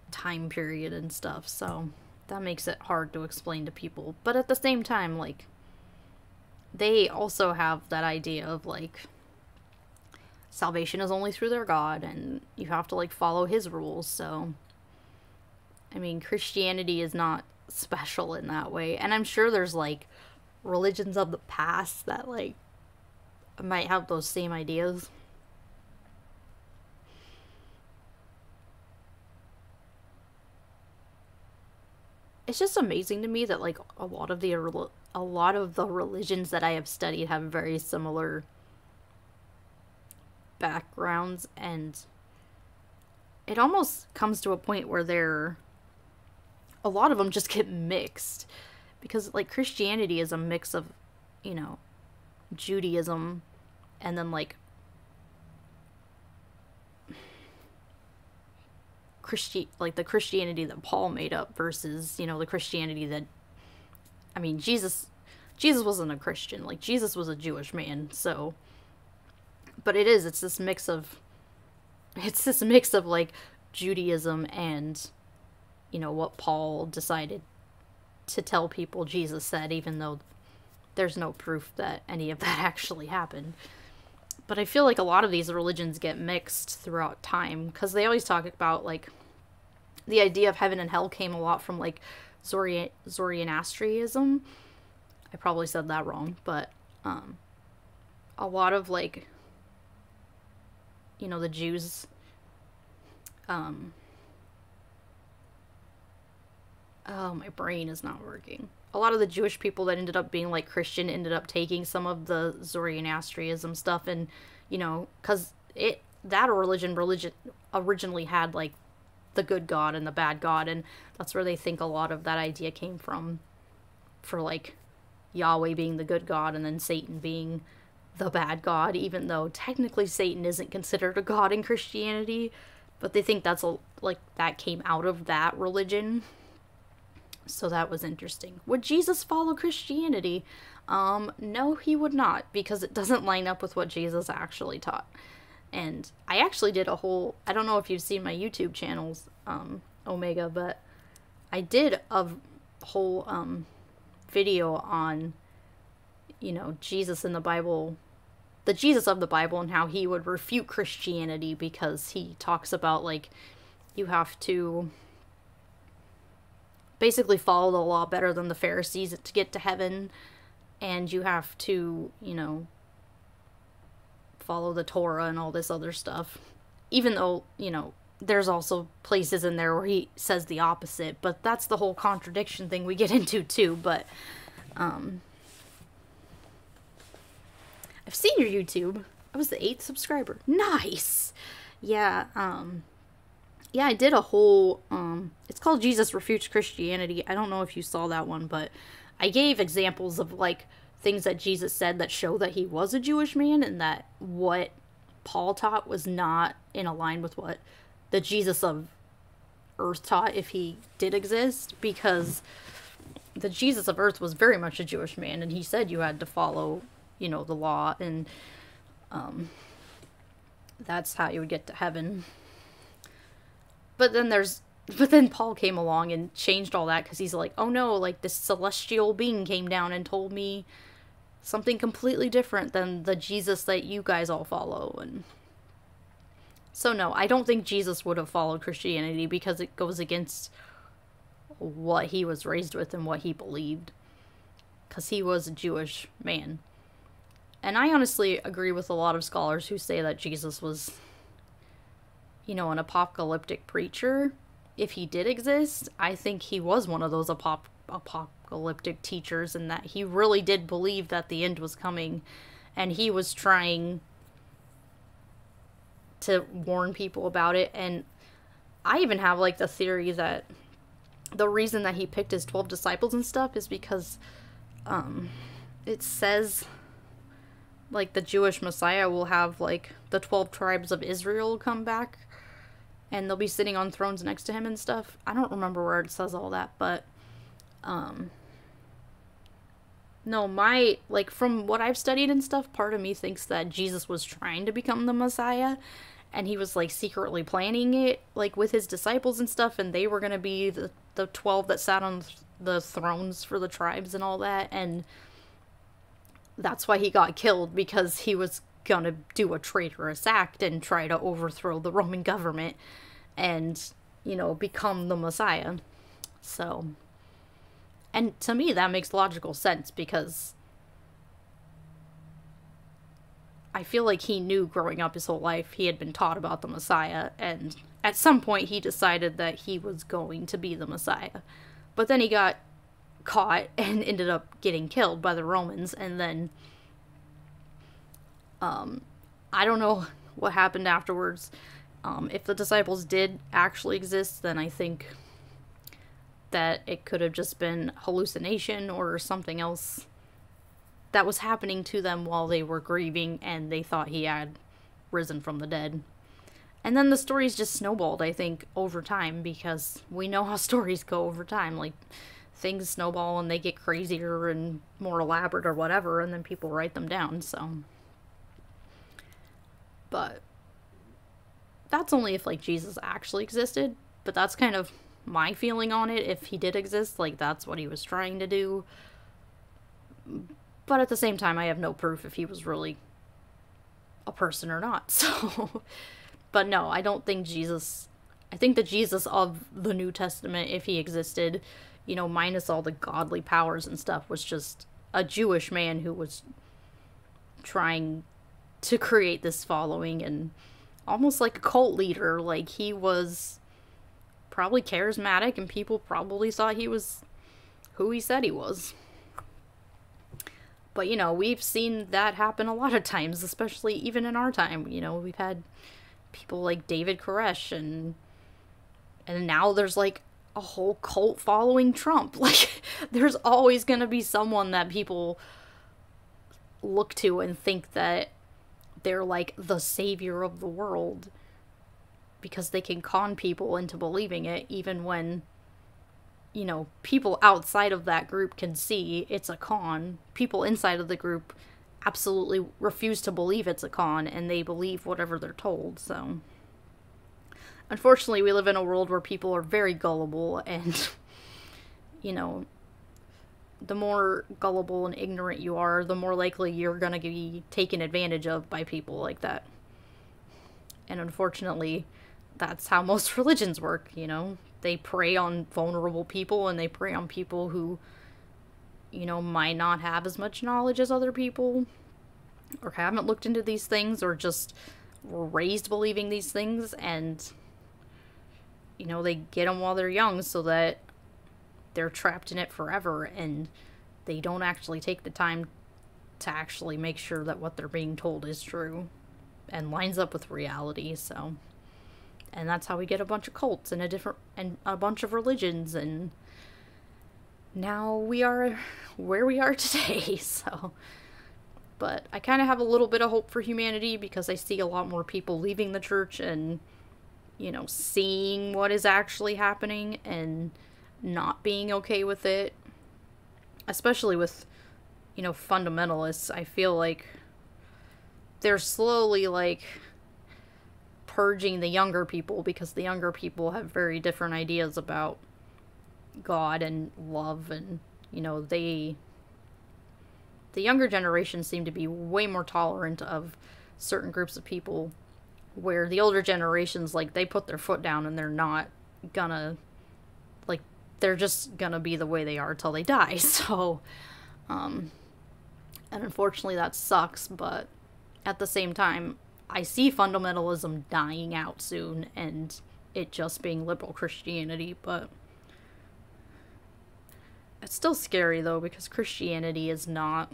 time period and stuff, so that makes it hard to explain to people. But at the same time, like, they also have that idea of, like, salvation is only through their God, and you have to, like, follow his rules, so, I mean, Christianity is not special in that way, and I'm sure there's, like, religions of the past that, like, might have those same ideas. It's just amazing to me that, like, a lot of the religions that I have studied have very similar backgrounds, and it almost comes to a point where a lot of them just get mixed, because, like, Christianity is a mix of, you know, Judaism, and then, like, the Christianity that Paul made up versus, you know, the Christianity that, I mean, Jesus wasn't a Christian, like, Jesus was a Jewish man, so, but it's this mix of, like, Judaism and, you know, what Paul decided to tell people Jesus said, even though there's no proof that any of that actually happened. But I feel like a lot of these religions get mixed throughout time, because they always talk about, like, the idea of heaven and hell came a lot from, like, Zoroastrianism. I probably said that wrong, but a lot of, like, you know, the Jews, oh, my brain is not working. A lot of the Jewish people that ended up being, like, Christian ended up taking some of the Zoroastrianism stuff, and, you know, because that religion originally had, like, the good God and the bad God, and that's where they think a lot of that idea came from, for, like, Yahweh being the good God and then Satan being the bad God, even though technically Satan isn't considered a god in Christianity, but they think that's that came out of that religion. So that was interesting. Would Jesus follow Christianity? No, he would not, because it doesn't line up with what Jesus actually taught. And I actually did a whole, I don't know if you've seen my YouTube channels, Omega, but I did a whole video on, you know, Jesus in the Bible, the Jesus of the Bible, and how he would refute Christianity, because he talks about, like, you have to basically follow the law better than the Pharisees to get to heaven, and you have to, you know, follow the Torah and all this other stuff, even though, you know, there's also places in there where he says the opposite, but that's the whole contradiction thing we get into too. But I've seen your YouTube. I was the 8th subscriber. Nice. Yeah, yeah, I did a whole, it's called Jesus Refutes Christianity. I don't know if you saw that one, but I gave examples of, like, things that Jesus said that show that he was a Jewish man, and that what Paul taught was not in line with what the Jesus of earth taught, if he did exist, because the Jesus of earth was very much a Jewish man, and he said you had to follow, you know, the law, and that's how you would get to heaven. But then Paul came along and changed all that, because he's like, oh no, like, this celestial being came down and told me something completely different than the Jesus that you guys all follow. And so no, I don't think Jesus would have followed Christianity, because it goes against what he was raised with and what he believed, because he was a Jewish man. And I honestly agree with a lot of scholars who say that Jesus was, you know, an apocalyptic preacher. If he did exist, I think he was one of those apocalyptic teachers, and that he really did believe that the end was coming, and he was trying to warn people about it. And I even have, like, the theory that the reason that he picked his 12 disciples and stuff is because it says, like, the Jewish Messiah will have, like, the 12 tribes of Israel come back, and they'll be sitting on thrones next to him and stuff. I don't remember where it says all that, but, no, like, from what I've studied and stuff, part of me thinks that Jesus was trying to become the Messiah, and he was, like, secretly planning it, like, with his disciples and stuff, and they were gonna be the 12 that sat on the thrones for the tribes and all that, and that's why he got killed, because he was gonna do a traitorous act and try to overthrow the Roman government and, you know, become the Messiah. So, and to me that makes logical sense, because I feel like he knew growing up his whole life he had been taught about the Messiah, and at some point he decided that he was going to be the Messiah. But then he got caught and ended up getting killed by the Romans, and then I don't know what happened afterwards. If the disciples did actually exist, then I think that it could have just been hallucination or something else that was happening to them while they were grieving and they thought he had risen from the dead. And then the stories just snowballed, I think, over time, because we know how stories go over time. Like, things snowball and they get crazier and more elaborate or whatever, and then people write them down, so. But that's only if, like, Jesus actually existed, but that's kind of my feeling on it. If he did exist, like, that's what he was trying to do. But at the same time, I have no proof if he was really a person or not, so. But no, I don't think Jesus, I think the Jesus of the New Testament, if he existed, you know, minus all the godly powers and stuff, was just a Jewish man who was trying to create this following, and almost like a cult leader. Like, he was probably charismatic, and people probably thought he was who he said he was. But, you know, we've seen that happen a lot of times, especially even in our time. You know, we've had people like David Koresh, and now there's, like, a whole cult following Trump. Like, there's always gonna be someone that people look to and think that they're, like, the savior of the world, because they can con people into believing it, even when, you know, people outside of that group can see it's a con. People inside of the group absolutely refuse to believe it's a con, and they believe whatever they're told. So, unfortunately, we live in a world where people are very gullible, and, you know, the more gullible and ignorant you are, the more likely you're gonna be taken advantage of by people like that. And unfortunately, that's how most religions work, you know? They prey on vulnerable people, and they prey on people who, you know, might not have as much knowledge as other people, or haven't looked into these things, or just were raised believing these things, and, you know, they get them while they're young so that they're trapped in it forever, and they don't actually take the time to actually make sure that what they're being told is true and lines up with reality. So, and that's how we get a bunch of cults and a bunch of religions, and now we are where we are today. So, but I kind of have a little bit of hope for humanity, because I see a lot more people leaving the church and, you know, seeing what is actually happening and not being okay with it, especially with, you know, fundamentalists. I feel like they're slowly, like, purging the younger people, because the younger people have very different ideas about God and love, and, you know, the younger generation seem to be way more tolerant of certain groups of people, where the older generations, like, they put their foot down and they're not gonna, like, they're just gonna be the way they are till they die. So, and unfortunately that sucks, but at the same time, I see fundamentalism dying out soon, and it just being liberal Christianity. But it's still scary, though, because Christianity is not,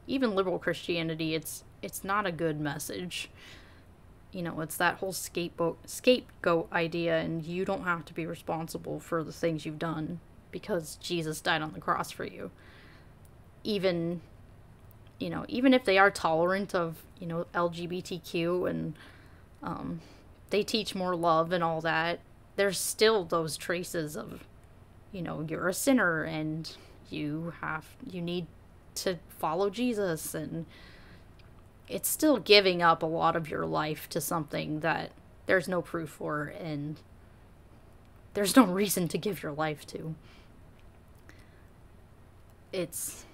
even liberal Christianity, it's not a good message. You know, it's that whole scapegoat idea, and you don't have to be responsible for the things you've done because Jesus died on the cross for you. Even, you know, even if they are tolerant of, you know, LGBTQ and they teach more love and all that, there's still those traces of, you know, you're a sinner and you need to follow Jesus, and it's still giving up a lot of your life to something that there's no proof for and there's no reason to give your life to. It's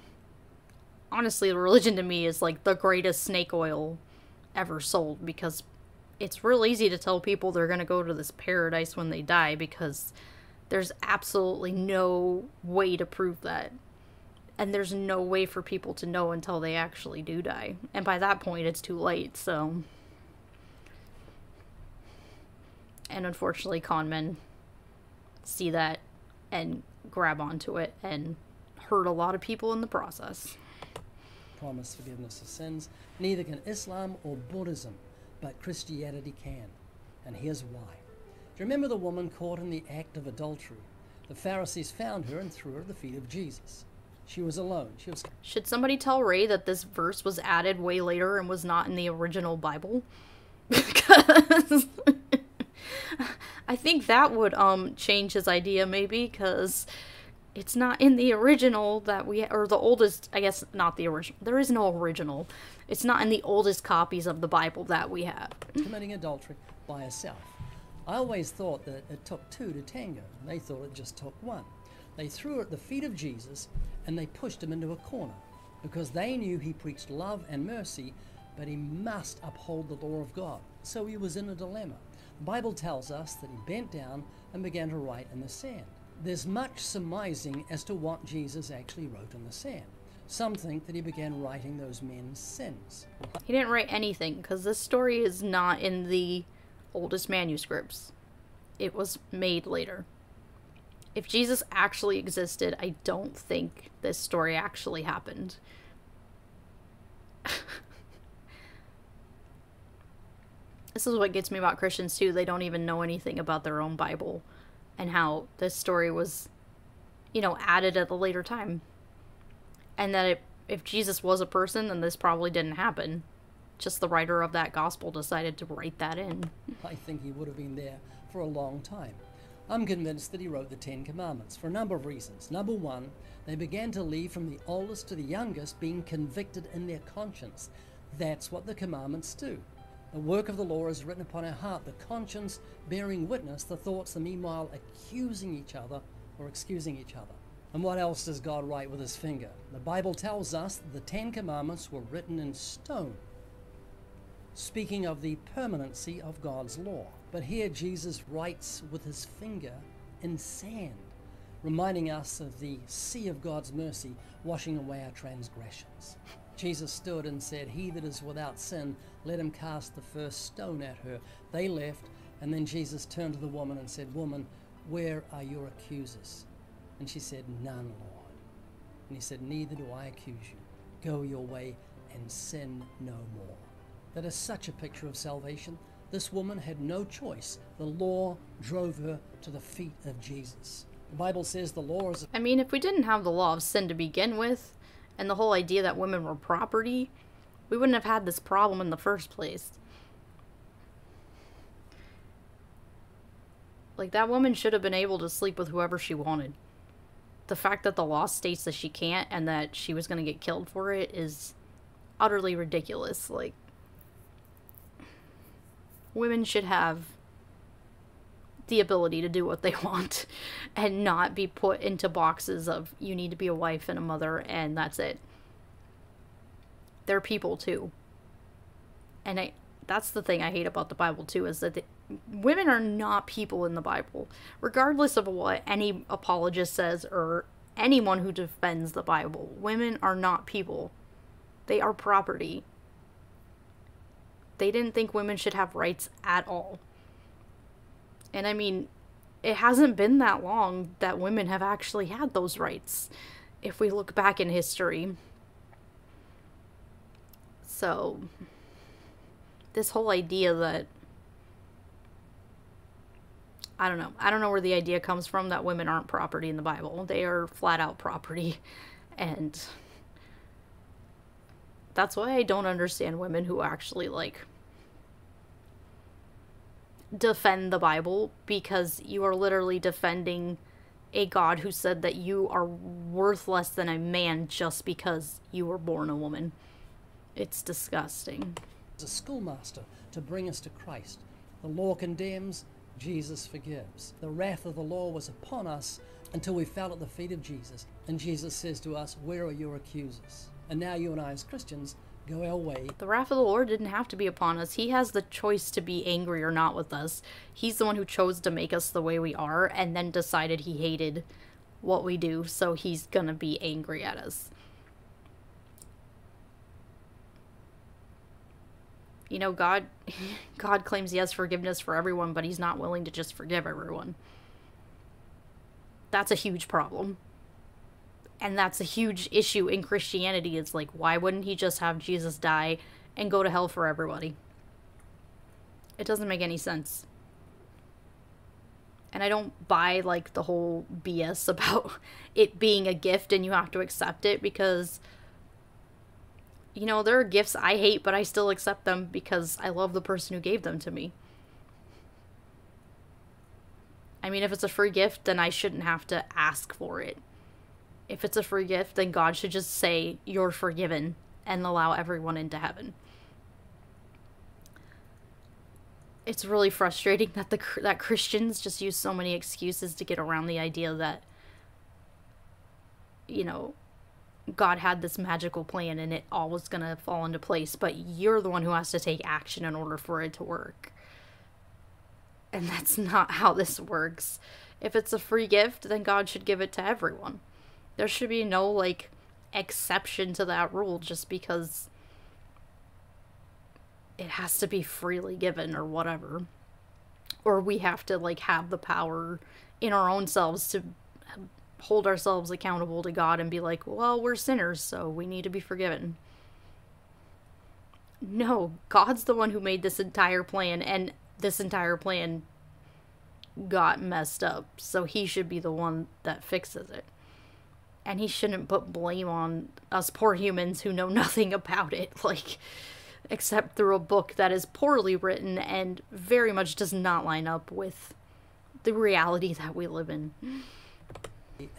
honestly, religion to me is like the greatest snake oil ever sold, because it's real easy to tell people they're going to go to this paradise when they die because there's absolutely no way to prove that. And there's no way for people to know until they actually do die. And by that point, it's too late, so. And unfortunately, con men see that and grab onto it and hurt a lot of people in the process. Promise forgiveness of sins. Neither can Islam or Buddhism, but Christianity can. And here's why. Do you remember the woman caught in the act of adultery? The Pharisees found her and threw her at the feet of Jesus. She was alone. Should somebody tell Ray that this verse was added way later and was not in the original Bible? Because I think that would change his idea maybe, because it's not in the original that or the oldest, I guess not the original. There is no original. It's not in the oldest copies of the Bible that we have. Committing adultery by herself. I always thought that it took two to tango. They thought it just took one. They threw her at the feet of Jesus and they pushed him into a corner because they knew he preached love and mercy, but he must uphold the law of God. So he was in a dilemma. The Bible tells us that he bent down and began to write in the sand. There's much surmising as to what Jesus actually wrote in the sand. Some think that he began writing those men's sins. He didn't write anything, because this story is not in the oldest manuscripts. It was made later. If Jesus actually existed, I don't think this story actually happened. This is what gets me about Christians too. They don't even know anything about their own Bible and how this story was, you know, added at a later time. And that if Jesus was a person, then this probably didn't happen. Just the writer of that gospel decided to write that in. I think he would have been there for a long time. I'm convinced that he wrote the Ten Commandments for a number of reasons. Number one, they began to lead from the oldest to the youngest, being convicted in their conscience. That's what the commandments do. The work of the law is written upon our heart, the conscience bearing witness, the thoughts, the meanwhile accusing each other or excusing each other. And what else does God write with his finger? The Bible tells us that the Ten Commandments were written in stone, speaking of the permanency of God's law. But here Jesus writes with his finger in sand, reminding us of the sea of God's mercy washing away our transgressions. Jesus stood and said, "He that is without sin, let him cast the first stone at her." They left, and then Jesus turned to the woman and said, "Woman, where are your accusers?" And she said, "None, Lord." And he said, "Neither do I accuse you. Go your way and sin no more." That is such a picture of salvation. This woman had no choice. The law drove her to the feet of Jesus. The Bible says the law is... I mean, if we didn't have the law of sin to begin with, and the whole idea that women were property, we wouldn't have had this problem in the first place. Like, that woman should have been able to sleep with whoever she wanted. The fact that the law states that she can't and that she was going to get killed for it is utterly ridiculous. Like, women should have the ability to do what they want and not be put into boxes of, you need to be a wife and a mother and that's it. They're people too. And that's the thing I hate about the Bible too, is that women are not people in the Bible. Regardless of what any apologist says or anyone who defends the Bible, women are not people. They are property. They didn't think women should have rights at all. And I mean, it hasn't been that long that women have actually had those rights, if we look back in history. So, this whole idea that, I don't know. I don't know where the idea comes from that women aren't property in the Bible. They are flat out property. And that's why I don't understand women who actually, like, defend the Bible, because you are literally defending a God who said that you are worth less than a man just because you were born a woman. It's disgusting. As a schoolmaster to bring us to Christ. The law condemns, Jesus forgives. The wrath of the law was upon us until we fell at the feet of Jesus. And Jesus says to us, where are your accusers? And now you and I as Christians go our way. The wrath of the Lord didn't have to be upon us. He has the choice to be angry or not with us. He's the one who chose to make us the way we are and then decided he hated what we do, so he's gonna be angry at us. You know, God claims he has forgiveness for everyone, but he's not willing to just forgive everyone. That's a huge problem. And that's a huge issue in Christianity. It's like, why wouldn't he just have Jesus die and go to hell for everybody? It doesn't make any sense. And I don't buy, like, the whole BS about it being a gift and you have to accept it, because, you know, there are gifts I hate, but I still accept them because I love the person who gave them to me. I mean, if it's a free gift, then I shouldn't have to ask for it. If it's a free gift, then God should just say, you're forgiven, and allow everyone into heaven. It's really frustrating that that Christians just use so many excuses to get around the idea that, you know, God had this magical plan and it all was going to fall into place, but you're the one who has to take action in order for it to work. And that's not how this works. If it's a free gift, then God should give it to everyone. There should be no, like, exception to that rule just because it has to be freely given or whatever. Or we have to, like, have the power in our own selves to hold ourselves accountable to God and be like, well, we're sinners, so we need to be forgiven. No, God's the one who made this entire plan, and this entire plan got messed up, so he should be the one that fixes it. And he shouldn't put blame on us poor humans who know nothing about it, like, except through a book that is poorly written and very much does not line up with the reality that we live in.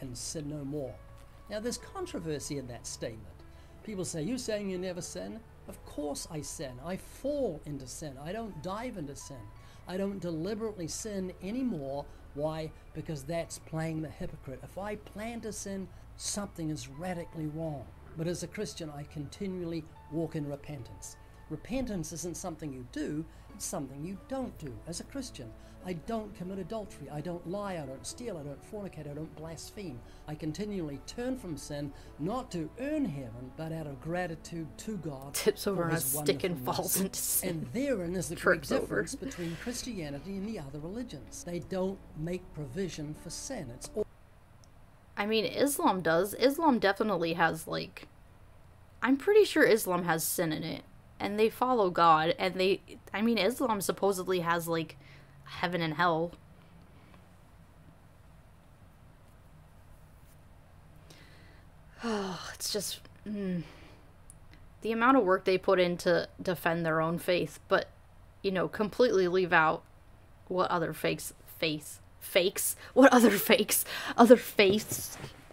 And sin no more. Now there's controversy in that statement. People say, you saying you never sin? Of course I sin. I fall into sin. I don't dive into sin. I don't deliberately sin anymore. Why? Because that's playing the hypocrite. If I plan to sin, something is radically wrong. But as a Christian, I continually walk in repentance. Repentance isn't something you do, it's something you don't do. As a Christian, I don't commit adultery, I don't lie, I don't steal, I don't fornicate, I don't blaspheme. I continually turn from sin, not to earn heaven, but out of gratitude to God. Tips over on a stick and falls into sin. And therein is the great difference between Christianity and the other religions. They don't make provision for sin. It's all. I mean, Islam does. Islam definitely has, like, I'm pretty sure Islam has sin in it. And they follow God, and I mean, Islam supposedly has, like, heaven and hell. Oh, it's just, the amount of work they put in to defend their own faith, but, you know, completely leave out what other other faiths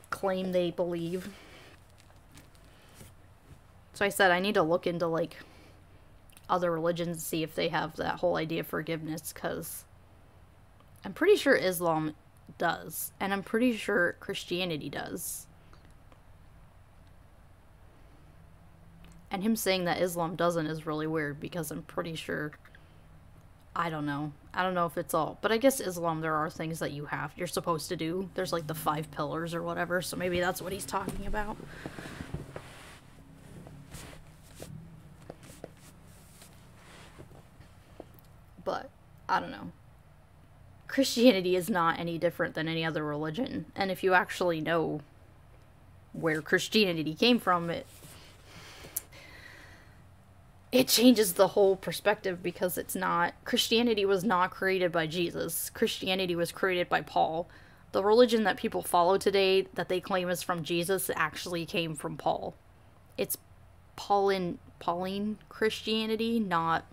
claim they believe. So I said I need to look into, like, other religions and see if they have that whole idea of forgiveness, because I'm pretty sure Islam does, and I'm pretty sure Christianity does. And him saying that Islam doesn't is really weird, because I'm pretty sure, I don't know if it's all, but I guess Islam, there are things that you're supposed to do. There's, like, the 5 pillars or whatever, so maybe that's what he's talking about. But, I don't know. Christianity is not any different than any other religion. And if you actually know where Christianity came from, it changes the whole perspective, because it's not, Christianity was not created by Jesus. Christianity was created by Paul. The religion that people follow today that they claim is from Jesus actually came from Paul. It's Pauline Christianity, not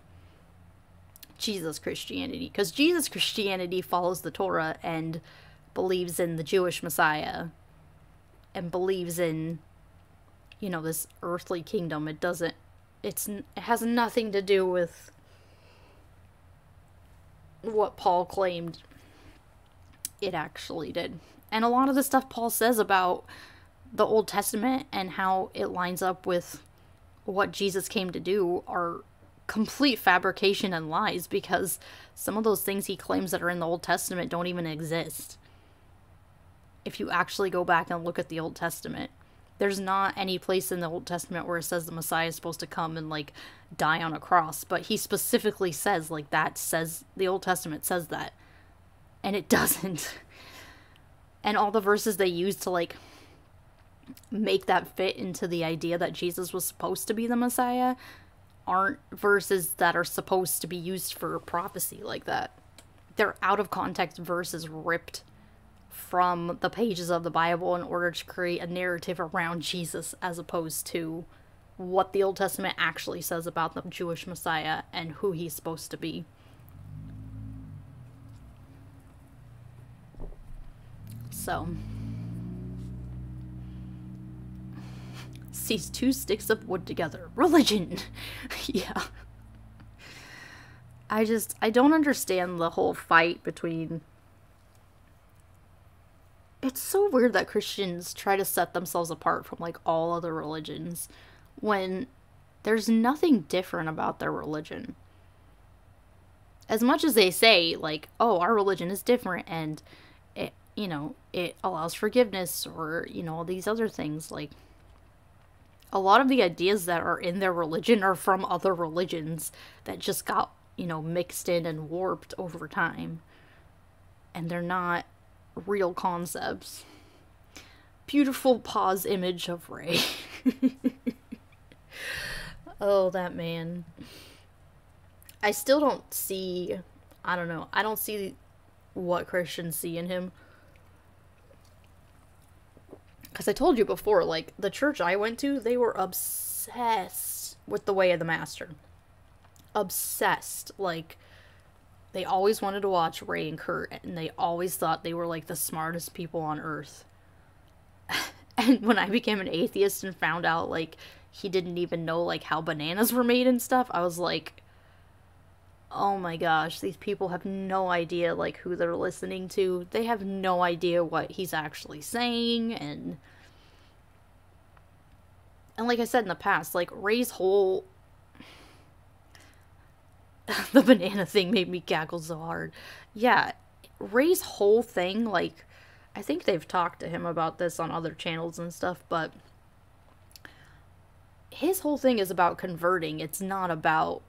Jesus Christianity. Because Jesus Christianity follows the Torah and believes in the Jewish Messiah and believes in, you know, this earthly kingdom. It has nothing to do with what Paul claimed it actually did. And a lot of the stuff Paul says about the Old Testament and how it lines up with what Jesus came to do are complete fabrication and lies, because some of those things he claims that are in the Old Testament don't even exist. If you actually go back and look at the Old Testament, there's not any place in the Old Testament where it says the Messiah is supposed to come and, like, die on a cross. But he specifically says, like, that says, the Old Testament says that. And it doesn't. And all the verses they use to, like, make that fit into the idea that Jesus was supposed to be the Messiah aren't verses that are supposed to be used for prophecy like that. They're out of context verses ripped from the pages of the Bible in order to create a narrative around Jesus, as opposed to what the Old Testament actually says about the Jewish Messiah and who he's supposed to be. So, sees two sticks of wood together. Religion! Yeah. I don't understand the whole fight between... It's so weird that Christians try to set themselves apart from, like, all other religions when there's nothing different about their religion. As much as they say, like, oh, our religion is different and it, you know, it allows forgiveness, or, you know, all these other things, like, a lot of the ideas that are in their religion are from other religions that just got, you know, mixed in and warped over time. And they're not real concepts. Beautiful pause image of Ray. Oh, that man. I still don't see, I don't know, I don't see what Christians see in him. Because I told you before, like, the church I went to, they were obsessed with the way of the Master. Obsessed. Like, they always wanted to watch Ray and Kurt, and they always thought they were, like, the smartest people on earth. And when I became an atheist and found out, like, he didn't even know, like, how bananas were made and stuff, I was like, oh my gosh, these people have no idea, like, who they're listening to. They have no idea what he's actually saying, and like I said in the past, like, Ray's whole... The banana thing made me cackle so hard. Yeah, Ray's whole thing, like, I think they've talked to him about this on other channels and stuff, but his whole thing is about converting. It's not about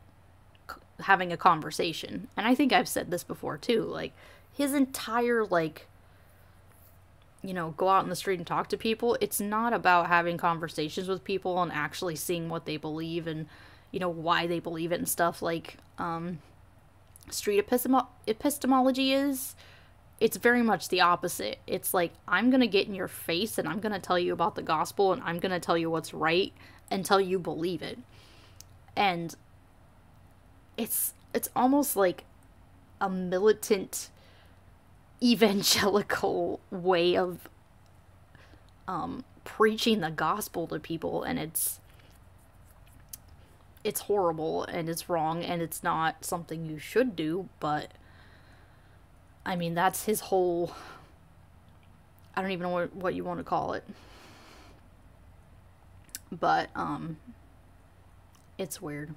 having a conversation. And I think I've said this before too, like, his entire, like, you know, go out in the street and talk to people, it's not about having conversations with people and actually seeing what they believe and, you know, why they believe it and stuff. Like, street epistemology is, it's very much the opposite. It's like, I'm gonna get in your face and I'm gonna tell you about the gospel and I'm gonna tell you what's right until you believe it. And it's almost like a militant evangelical way of preaching the gospel to people, and it's horrible and it's wrong and it's not something you should do, but I mean, that's his whole, I don't even know what you want to call it, but it's weird.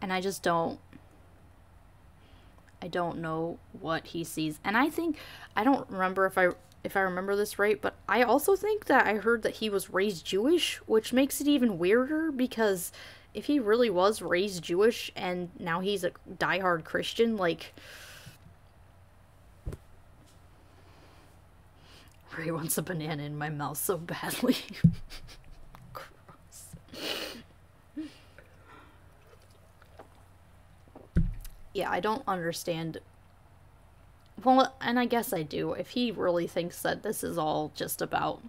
And I just don't know what he sees. And I think, I don't remember if I remember this right, but I also think that I heard that he was raised Jewish, which makes it even weirder, because if he really was raised Jewish and now he's a diehard Christian, like, Ray wants a banana in my mouth so badly. Gross. Yeah, I don't understand. Well, and I guess I do. If he really thinks that this is all just about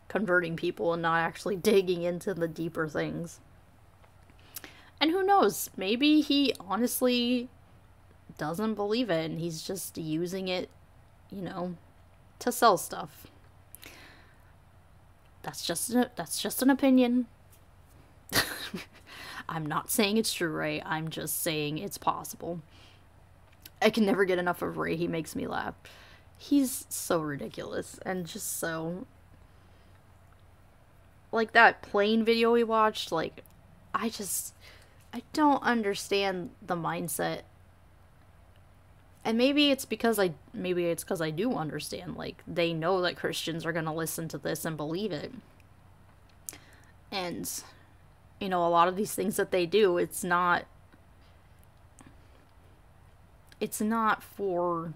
converting people and not actually digging into the deeper things. And who knows? Maybe he honestly doesn't believe it and he's just using it, you know, to sell stuff. That's just an opinion. I'm not saying it's true, Ray. I'm just saying it's possible. I can never get enough of Ray. He makes me laugh. He's so ridiculous and just so... Like that plane video we watched, like, I don't understand the mindset. And maybe it's because I do understand. Like, they know that Christians are going to listen to this and believe it. And, you know, a lot of these things that they do, it's not for,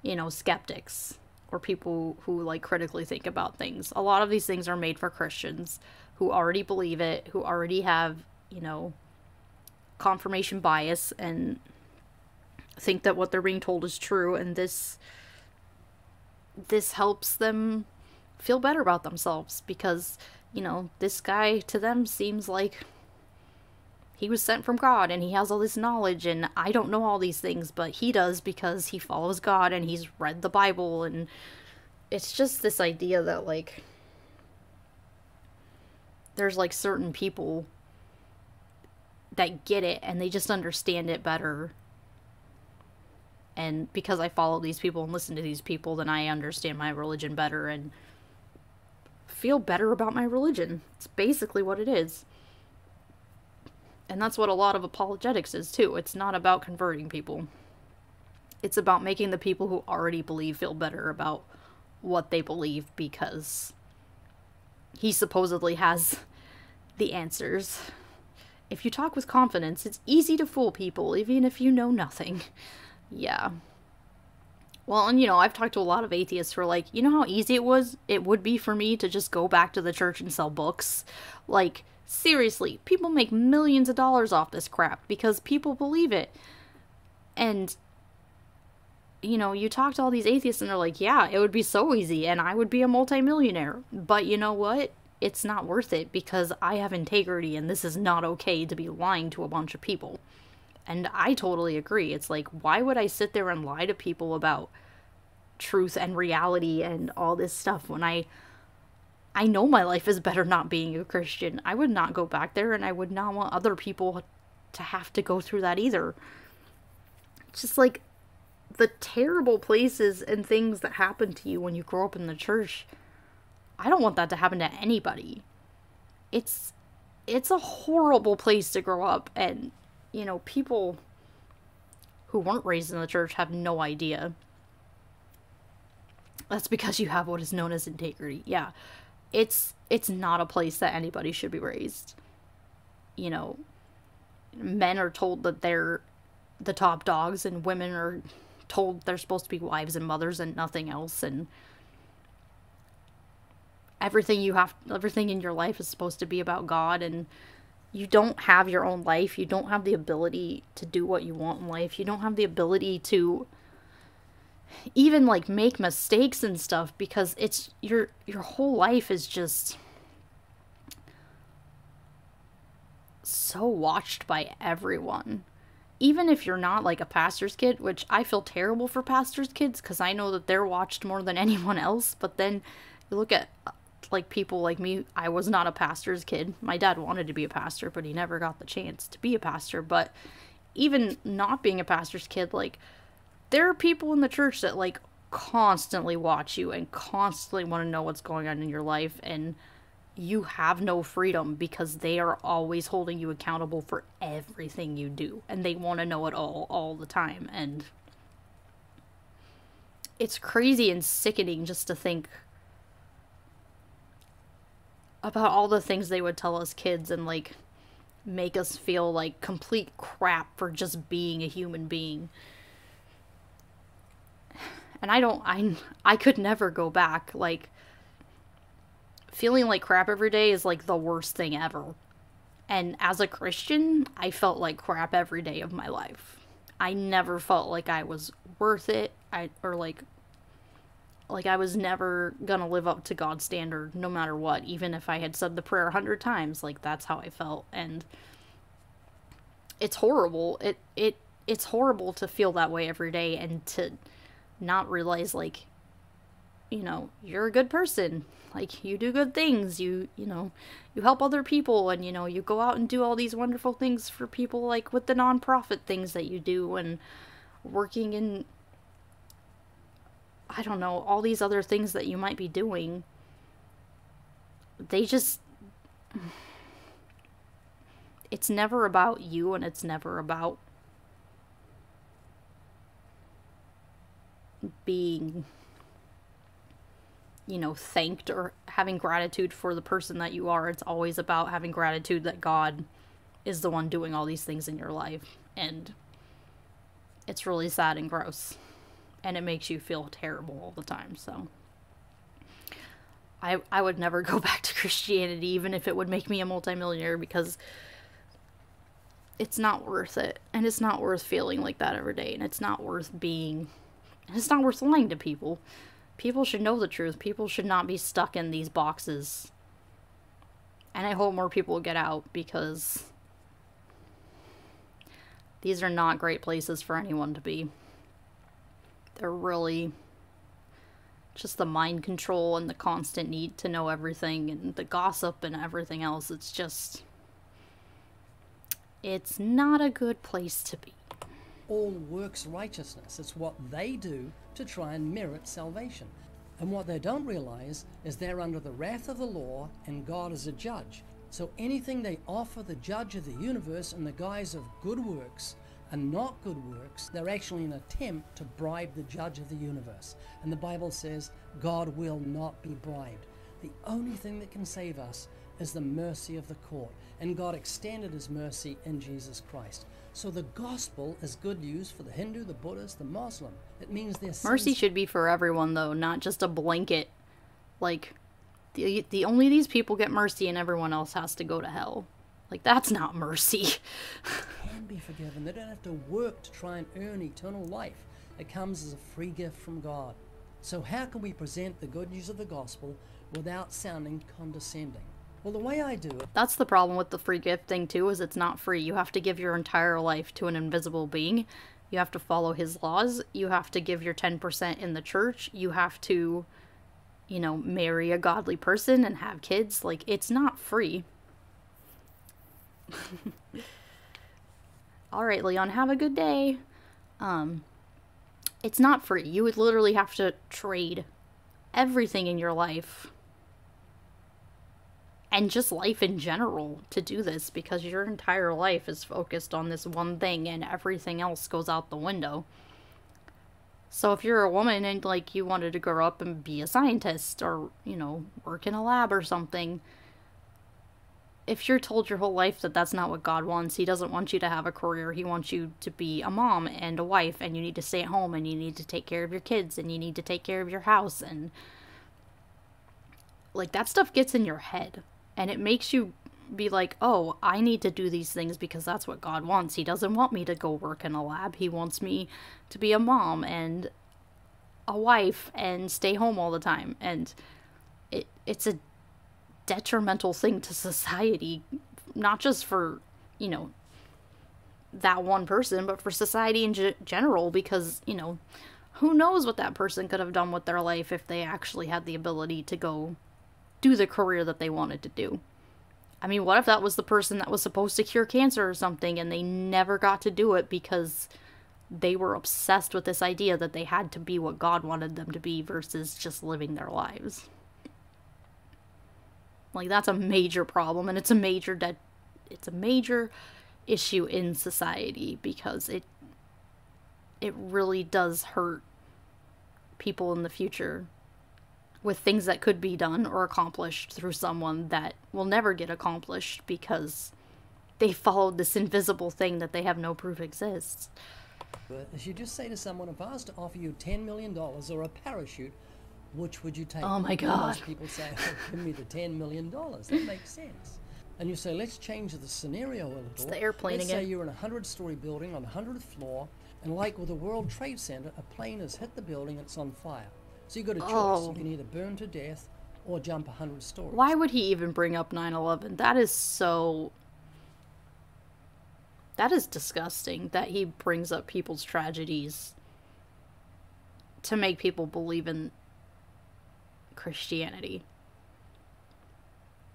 you know, skeptics or people who, like, critically think about things. A lot of these things are made for Christians who already believe it, who already have, you know, confirmation bias and think that what they're being told is true, and this helps them feel better about themselves because, you know, this guy to them seems like he was sent from God and he has all this knowledge, and I don't know all these things, but he does because he follows God and he's read the Bible. And it's just this idea that, like, there's, like, certain people that get it and they just understand it better. And because I follow these people and listen to these people, then I understand my religion better and feel better about my religion. It's basically what it is. And that's what a lot of apologetics is, too. It's not about converting people. It's about making the people who already believe feel better about what they believe because he supposedly has the answers. If you talk with confidence, it's easy to fool people, even if you know nothing. Yeah. Well, and, you know, I've talked to a lot of atheists who are like, you know how easy it would be for me to just go back to the church and sell books? Like, seriously, people make millions of dollars off this crap because people believe it. And, you know, you talk to all these atheists and they're like, yeah, it would be so easy and I would be a multimillionaire. But you know what? It's not worth it because I have integrity and this is not okay to be lying to a bunch of people. And I totally agree. It's like, why would I sit there and lie to people about truth and reality and all this stuff when I know my life is better not being a Christian? I would not go back there, and I would not want other people to have to go through that either. It's just like the terrible places and things that happen to you when you grow up in the church. I don't want that to happen to anybody. It's a horrible place to grow up, and you know, people who weren't raised in the church have no idea. That's because you have what is known as integrity. Yeah. It's not a place that anybody should be raised. You know, men are told that they're the top dogs and women are told they're supposed to be wives and mothers and nothing else, and everything in your life is supposed to be about God, and you don't have your own life. You don't have the ability to do what you want in life. You don't have the ability to even, like, make mistakes and stuff because it's your whole life is just so watched by everyone. Even if you're not, like, a pastor's kid, which I feel terrible for pastors' kids because I know that they're watched more than anyone else. But then you look at, like, people like me. I was not a pastor's kid. My dad wanted to be a pastor, but he never got the chance to be a pastor. But even not being a pastor's kid, like, there are people in the church that, like, constantly watch you and constantly want to know what's going on in your life, and you have no freedom because they are always holding you accountable for everything you do, and they want to know it all the time. And it's crazy and sickening just to think about all the things they would tell us kids and, like, make us feel like complete crap for just being a human being. And I could never go back. Like, feeling like crap every day is, like, the worst thing ever. And as a Christian, I felt like crap every day of my life. I never felt like I was worth it. Like I was never gonna live up to God's standard no matter what, even if I had said the prayer 100 times. Like, that's how I felt. And it's horrible. It's horrible to feel that way every day and to not realize, like, you know, you're a good person. Like, you do good things. You know, you help other people, and, you know, you go out and do all these wonderful things for people, like with the nonprofit things that you do, and working in, I don't know, all these other things that you might be doing. They just, it's never about you, and it's never about being, you know, thanked or having gratitude for the person that you are. It's always about having gratitude that God is the one doing all these things in your life. And it's really sad and gross. And it makes you feel terrible all the time. So I would never go back to Christianity, even if it would make me a multimillionaire, because it's not worth it. And it's not worth feeling like that every day. And it's not worth being, and it's not worth lying to people. People should know the truth. People should not be stuck in these boxes. And I hope more people get out, because these are not great places for anyone to be. They're really just the mind control and the constant need to know everything and the gossip and everything else. It's just, it's not a good place to be. All works righteousness. It's what they do to try and merit salvation. And what they don't realize is they're under the wrath of the law, and God is a judge. So anything they offer the judge of the universe in the guise of good works and not good works, they're actually an attempt to bribe the judge of the universe. And the Bible says God will not be bribed. The only thing that can save us is the mercy of the court. And God extended his mercy in Jesus Christ. So the gospel is good news for the Hindu, the Buddhist, the Muslim. It means their mercy should be for everyone, though, not just a blanket. Like, the only these people get mercy and everyone else has to go to hell. Like, that's not mercy. Can be forgiven. They don't have to work to try and earn eternal life. It comes as a free gift from God. So how can we present the good news of the gospel without sounding condescending? Well, the way I do it... That's the problem with the free gift thing, too, is it's not free. You have to give your entire life to an invisible being. You have to follow his laws. You have to give your 10% in the church. You have to, you know, marry a godly person and have kids. Like, it's not free. All right, Leon, have a good day. It's not free. You would literally have to trade everything in your life and just life in general to do this, because your entire life is focused on this one thing and everything else goes out the window. So if you're a woman and, like, you wanted to grow up and be a scientist or, you know, work in a lab or something, if you're told your whole life that that's not what God wants, he doesn't want you to have a career, he wants you to be a mom and a wife, and you need to stay at home, and you need to take care of your kids, and you need to take care of your house, and, like, that stuff gets in your head. And it makes you be like, oh, I need to do these things because that's what God wants. He doesn't want me to go work in a lab. He wants me to be a mom and a wife and stay home all the time. And it's a detrimental thing to society, not just for, you know, that one person, but for society in general, because, you know, who knows what that person could have done with their life if they actually had the ability to go do the career that they wanted to do. I mean, what if that was the person that was supposed to cure cancer or something and they never got to do it because they were obsessed with this idea that they had to be what God wanted them to be versus just living their lives? Like, that's a major problem, and it's a major issue in society, because it really does hurt people in the future with things that could be done or accomplished through someone that will never get accomplished because they followed this invisible thing that they have no proof exists. But as you just say to someone, if I was to offer you $10 million or a parachute, which would you take? Oh my God. Most people say, oh, give me the $10 million. That makes sense. And you say, let's change the scenario a little. It's the airplane let's again. Say you're in a 100-story building on the 100th floor. And like with the World Trade Center, a plane has hit the building and it's on fire. So you've got a choice. Oh. You can either burn to death or jump 100 stories. Why would he even bring up 9/11? That is so... That is disgusting that he brings up people's tragedies to make people believe in Christianity.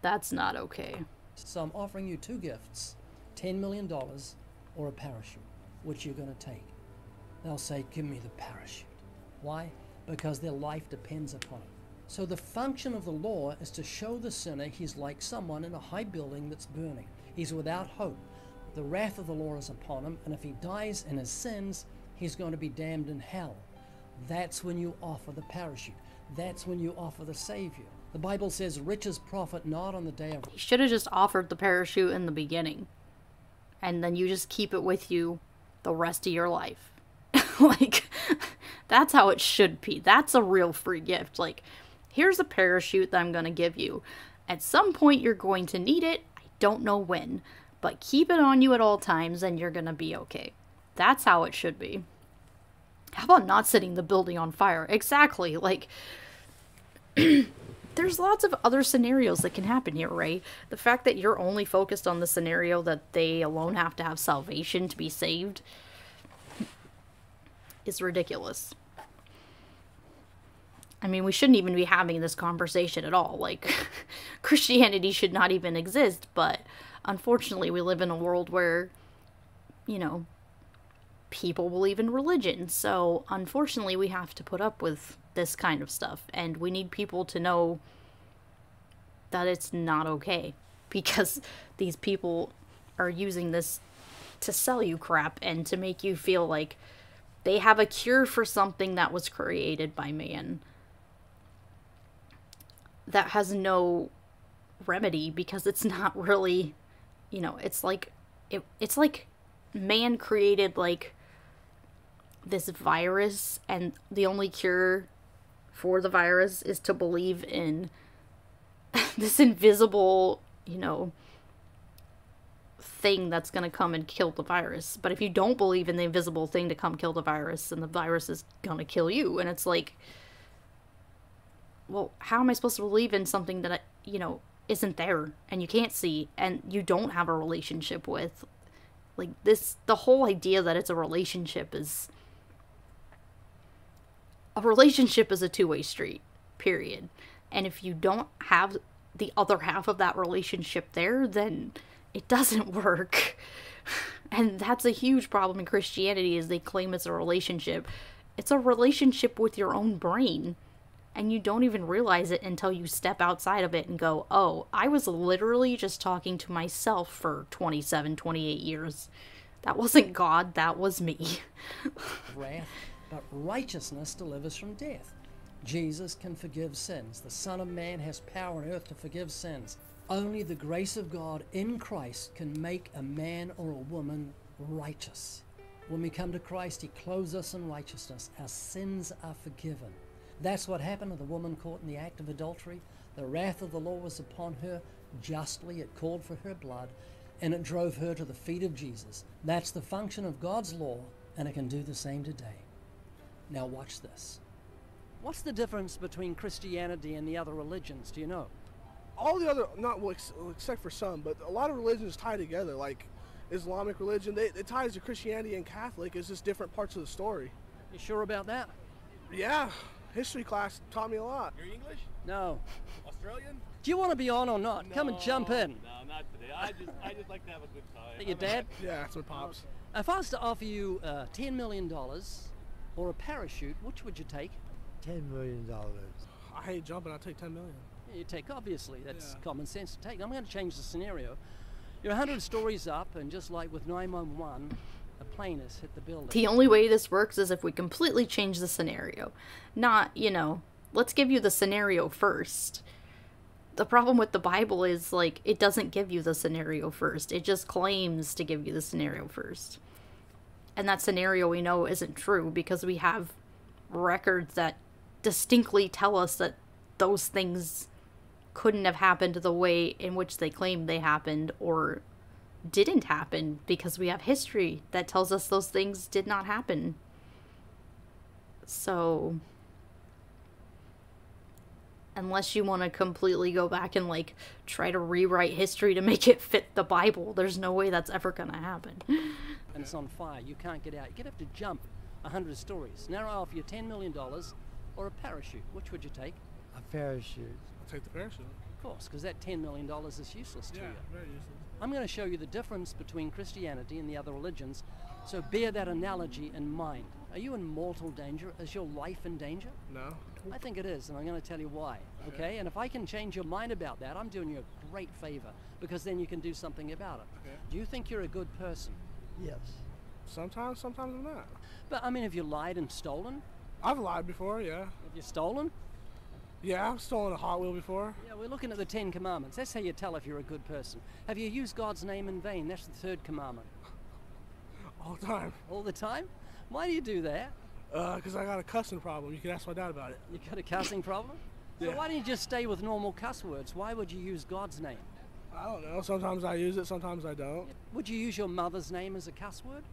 That's not okay. So I'm offering you two gifts, $10 million or a parachute. Which you're going to take? They'll say, give me the parachute. Why? Because their life depends upon it. So the function of the law is to show the sinner he's like someone in a high building that's burning. He's without hope. The wrath of the law is upon him, and if he dies in his sins, he's going to be damned in hell. That's when you offer the parachute. That's when you offer the Savior. The Bible says, riches profit not on the day of... He should have just offered the parachute in the beginning. And then you just keep it with you the rest of your life. Like, that's how it should be. That's a real free gift. Like, here's a parachute that I'm going to give you. At some point, you're going to need it. I don't know when. But keep it on you at all times, and you're going to be okay. That's how it should be. How about not setting the building on fire? Exactly. Like, there's lots of other scenarios that can happen here, right? The fact that you're only focused on the scenario that they alone have to have salvation to be saved is ridiculous. I mean, we shouldn't even be having this conversation at all. Like, Christianity should not even exist, but unfortunately we live in a world where, you know, people believe in religion. So, unfortunately, we have to put up with this kind of stuff. And we need people to know that it's not okay. Because these people are using this to sell you crap and to make you feel like they have a cure for something that was created by man that has no remedy, because it's not really, you know, it's like man created like this virus, and the only cure for the virus is to believe in this invisible, you know, thing that's going to come and kill the virus. But if you don't believe in the invisible thing to come kill the virus, then the virus is going to kill you. And it's like, well, how am I supposed to believe in something that, you know, isn't there and you can't see and you don't have a relationship with? Like, this, the whole idea that it's a relationship is a two-way street, period. And if you don't have the other half of that relationship there, then it doesn't work. And that's a huge problem in Christianity, is they claim it's a relationship. It's a relationship with your own brain. And you don't even realize it until you step outside of it and go, oh, I was literally just talking to myself for 27, 28 years. That wasn't God, that was me. Wrath, but righteousness delivers from death. Jesus can forgive sins. The Son of Man has power on earth to forgive sins. Only the grace of God in Christ can make a man or a woman righteous. When we come to Christ, He clothes us in righteousness. Our sins are forgiven. That's what happened to the woman caught in the act of adultery. The wrath of the law was upon her justly. It called for her blood, and it drove her to the feet of Jesus. That's the function of God's law, and it can do the same today. Now watch this. What's the difference between Christianity and the other religions? Do you know? All the other, not well, except for some, but a lot of religions tie together. Like Islamic religion, it ties to Christianity and Catholic. It's just different parts of the story. You sure about that? Yeah, history class taught me a lot. You're English? No. Australian? Do you want to be on or not? Come and jump in. No, not today. I just like to have a good time. Your dad? Yeah, that's my pops. If I was to offer you $10 million or a parachute, which would you take? $10 million. I hate jumping. I'll take 10 million. You take, obviously. That's Yeah. common sense to take. I'm going to change the scenario. You're 100 stories up, and just like with 911, a plane has hit the building. The only way this works is if we completely change the scenario. Not, you know, let's give you the scenario first. The problem with the Bible is, like, it doesn't give you the scenario first. It just claims to give you the scenario first. And that scenario we know isn't true because we have records that distinctly tell us that those things couldn't have happened the way in which they claim they happened, or didn't happen, because we have history that tells us those things did not happen. So, unless you want to completely go back and, like, try to rewrite history to make it fit the Bible, there's no way that's ever going to happen. And it's on fire. You can't get out. You'd have to jump 100 stories. Now I offer you $10 million or a parachute. Which would you take? A parachute. I'll take the parachute. Of course, because that $10 million is useless to Yeah, you. very useless. I'm going to show you the difference between Christianity and the other religions, so bear that analogy in mind. Are you in mortal danger? Is your life in danger? No. I think it is, and I'm going to tell you why, okay? And if I can change your mind about that, I'm doing you a great favor, because then you can do something about it. Okay. Do you think you're a good person? Yes. Sometimes I'm not. But, I mean, have you lied and stolen? I've lied before, yeah. Have you stolen? Yeah, I've stolen a Hot Wheel before. Yeah, we're looking at the 10 Commandments. That's how you tell if you're a good person. Have you used God's name in vain? That's the third commandment. All the time. All the time? Why do you do that? Because I got a cussing problem. You can ask my dad about it. You got a cussing problem? So Yeah. why don't you just stay with normal cuss words? Why would you use God's name? I don't know. Sometimes I use it, sometimes I don't. Would you use your mother's name as a cuss word?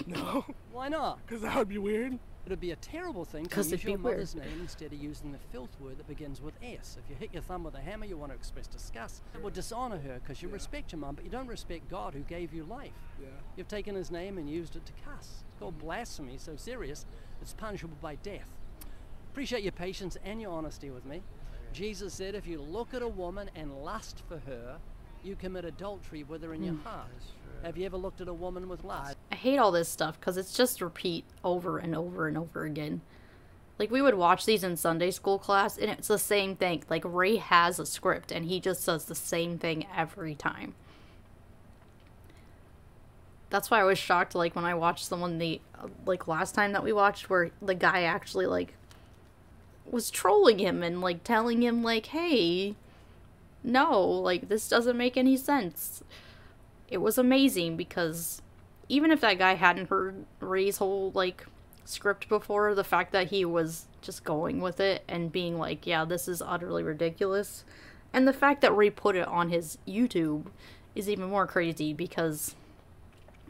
No, Why not? because that would be weird. It'd be a terrible thing to 'Cause use it'd your be weird. mother's name instead of using the filth word that begins with S. If you hit your thumb with a hammer, you want to express disgust. It would dishonor her because you respect your mum, but you don't respect God who gave you life. Yeah. You've taken his name and used it to cuss. It's called blasphemy, so serious, it's punishable by death. Appreciate your patience and your honesty with me. Jesus said if you look at a woman and lust for her, you commit adultery with her in your heart. Have you ever looked at a woman with lust? I hate all this stuff because it's just repeat over and over and over again. Like, we would watch these in Sunday school class, and it's the same thing. Like, Ray has a script, and he just says the same thing every time. That's why I was shocked, like, when I watched someone like, last time that we watched, where the guy actually, like, was trolling him and, like, telling him, like, hey, no, like, this doesn't make any sense. It was amazing because even if that guy hadn't heard Ray's whole, like, script before, the fact that he was just going with it and being like, yeah, this is utterly ridiculous, and the fact that Ray put it on his YouTube is even more crazy, because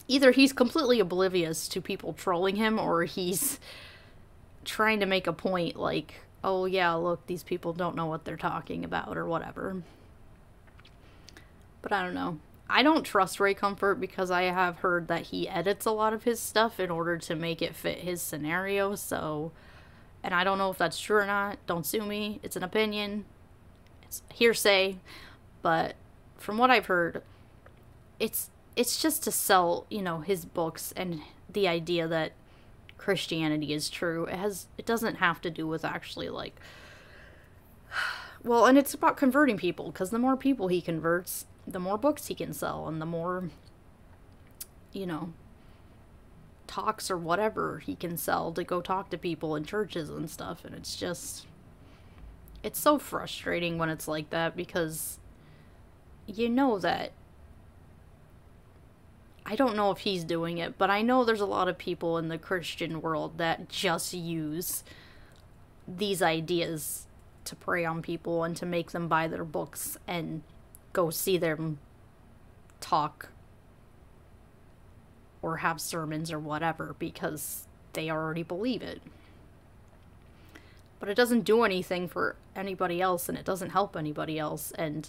either he's completely oblivious to people trolling him, or he's trying to make a point like, oh yeah, look, these people don't know what they're talking about, or whatever. But I don't know. I don't trust Ray Comfort because I have heard that he edits a lot of his stuff in order to make it fit his scenario, so... And I don't know if that's true or not. Don't sue me. It's an opinion. It's hearsay. But from what I've heard, it's just to sell, you know, his books and the idea that Christianity is true. It doesn't have to do with actually, like... Well, and it's about converting people, because the more people he converts, the more books he can sell, and the more, you know, talks or whatever he can sell to go talk to people in churches and stuff. And it's just, it's so frustrating when it's like that, because you know that, I don't know if he's doing it, but I know there's a lot of people in the Christian world that just use these ideas to prey on people and to make them buy their books and go see them talk or have sermons or whatever, because they already believe it. But it doesn't do anything for anybody else, and it doesn't help anybody else, and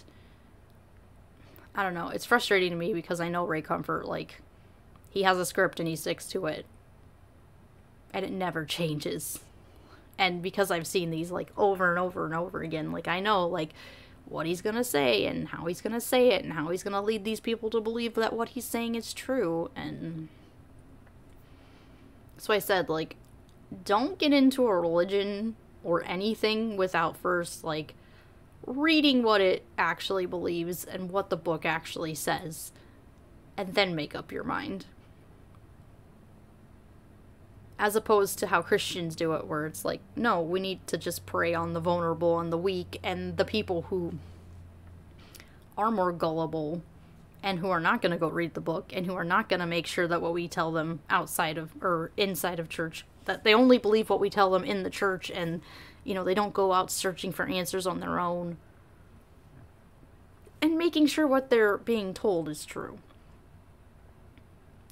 I don't know, it's frustrating to me because I know Ray Comfort, like, he has a script and he sticks to it, and it never changes. And because I've seen these, like, over and over and over again, like, I know, like, what he's gonna say, and how he's gonna say it, and how he's gonna lead these people to believe that what he's saying is true, and... So I said, like, don't get into a religion or anything without first, like, reading what it actually believes and what the book actually says, and then make up your mind. As opposed to how Christians do it, where it's like, no, we need to just prey on the vulnerable and the weak and the people who are more gullible and who are not going to go read the book and who are not going to make sure that what we tell them outside of or inside of church, that they only believe what we tell them in the church, and, you know, they don't go out searching for answers on their own. and making sure what they're being told is true.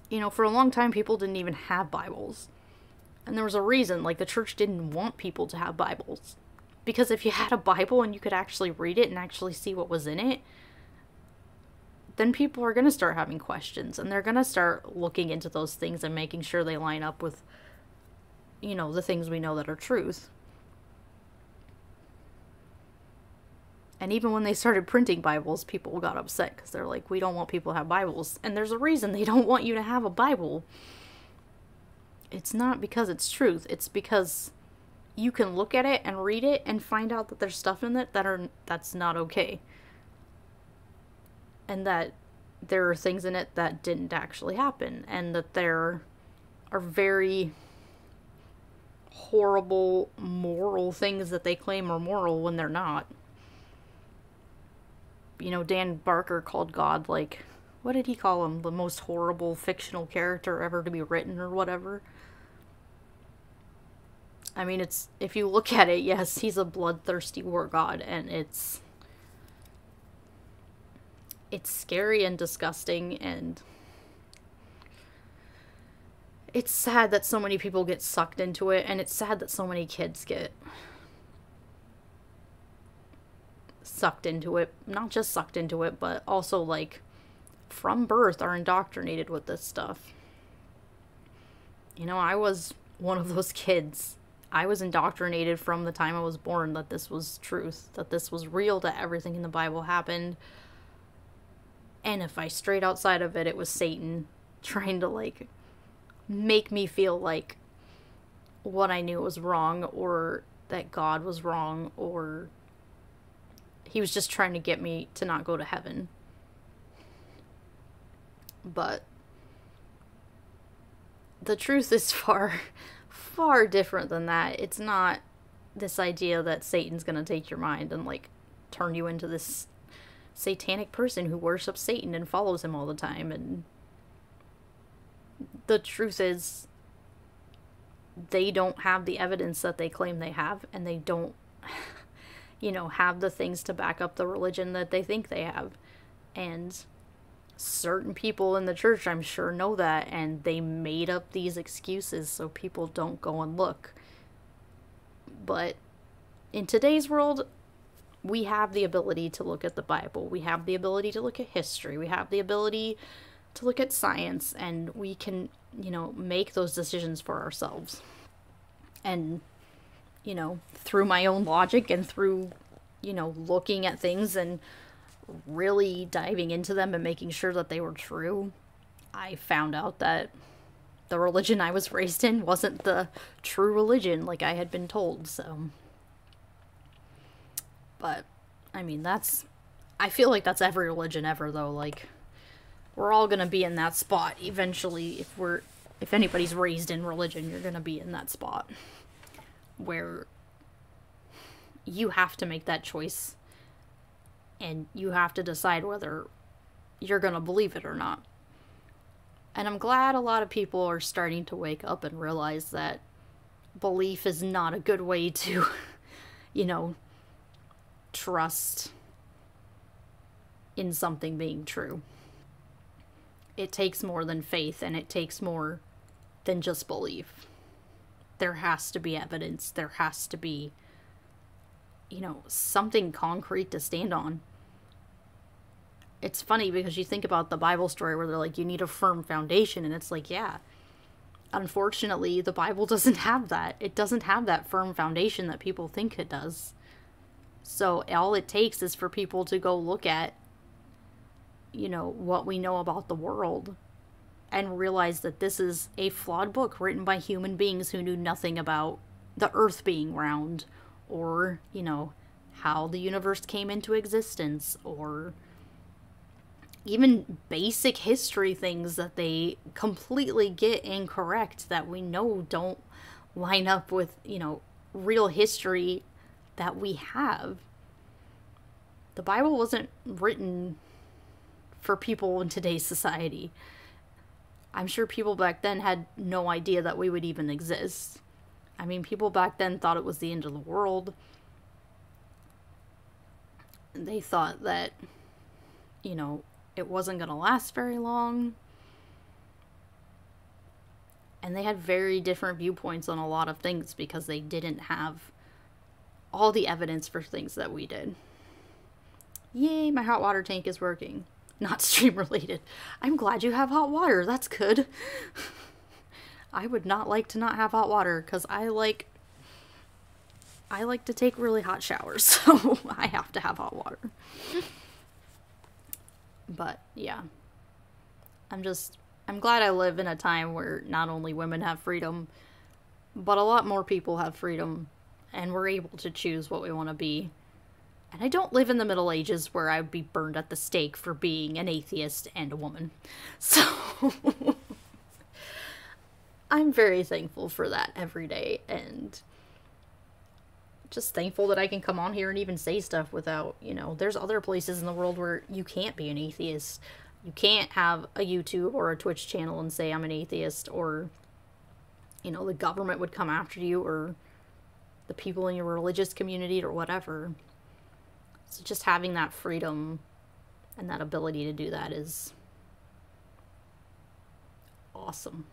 You know, for a long time, people didn't even have Bibles. And there was a reason, like, the church didn't want people to have Bibles. Because if you had a Bible and you could actually read it and actually see what was in it, then people are going to start having questions. And they're going to start looking into those things and making sure they line up with, you know, the things we know that are truth. And even when they started printing Bibles, people got upset because they're like, we don't want people to have Bibles. And there's a reason they don't want you to have a Bible. It's not because it's truth. It's because you can look at it and read it and find out that there's stuff in it that's not okay. And that there are things in it that didn't actually happen. And that there are very horrible moral things that they claim are moral when they're not. You know, Dan Barker called God, like, what did he call him? The most horrible fictional character ever to be written or whatever. I mean, it's, if you look at it, yes, he's a bloodthirsty war god, and it's scary and disgusting, and it's sad that so many people get sucked into it, and it's sad that so many kids get sucked into it. Not just sucked into it, but also, like, from birth are indoctrinated with this stuff. You know, I was one of those kids. I was indoctrinated from the time I was born that this was truth, that this was real, that everything in the Bible happened. And if I strayed outside of it, it was Satan trying to, like, make me feel like what I knew was wrong, or that God was wrong, or he was just trying to get me to not go to heaven. But the truth is far, far different than that. It's not this idea that Satan's gonna take your mind and, like, turn you into this satanic person who worships Satan and follows him all the time. And the truth is, they don't have the evidence that they claim they have, and they don't, you know, have the things to back up the religion that they think they have. And certain people in the church, I'm sure, know that, and they made up these excuses so people don't go and look. But in today's world, we have the ability to look at the Bible. We have the ability to look at history. We have the ability to look at science, and we can, you know, make those decisions for ourselves. And, you know, through my own logic and through, you know, looking at things and really diving into them and making sure that they were true, I found out that the religion I was raised in wasn't the true religion like I had been told. So, but I mean, I feel like that's every religion ever, though. Like, we're all gonna be in that spot eventually. If anybody's raised in religion, you're gonna be in that spot where you have to make that choice, and you have to decide whether you're gonna believe it or not. And I'm glad a lot of people are starting to wake up and realize that belief is not a good way to, you know, trust in something being true. It takes more than faith, and it takes more than just belief. There has to be evidence. There has to be, you know, something concrete to stand on. It's funny because you think about the Bible story where they're like, you need a firm foundation, and it's like, yeah. Unfortunately, the Bible doesn't have that. It doesn't have that firm foundation that people think it does. So all it takes is for people to go look at, you know, what we know about the world and realize that this is a flawed book written by human beings who knew nothing about the earth being round, or, you know, how the universe came into existence, or even basic history things that they completely get incorrect that we know don't line up with, you know, real history that we have. The Bible wasn't written for people in today's society. I'm sure people back then had no idea that we would even exist. I mean, people back then thought it was the end of the world. They thought that, you know, it wasn't going to last very long. And they had very different viewpoints on a lot of things because they didn't have all the evidence for things that we did. Yay, my hot water tank is working. Not stream related. I'm glad you have hot water. That's good. I would not like to not have hot water because I like to take really hot showers, so I have to have hot water. But yeah, I'm glad I live in a time where not only women have freedom, but a lot more people have freedom, and we're able to choose what we want to be. And I don't live in the Middle Ages where I would be burned at the stake for being an atheist and a woman. So I'm very thankful for that every day, and just thankful that I can come on here and even say stuff without, you know, there's other places in the world where you can't be an atheist. You can't have a YouTube or a Twitch channel and say I'm an atheist, or, you know, the government would come after you, or the people in your religious community or whatever. So just having that freedom and that ability to do that is awesome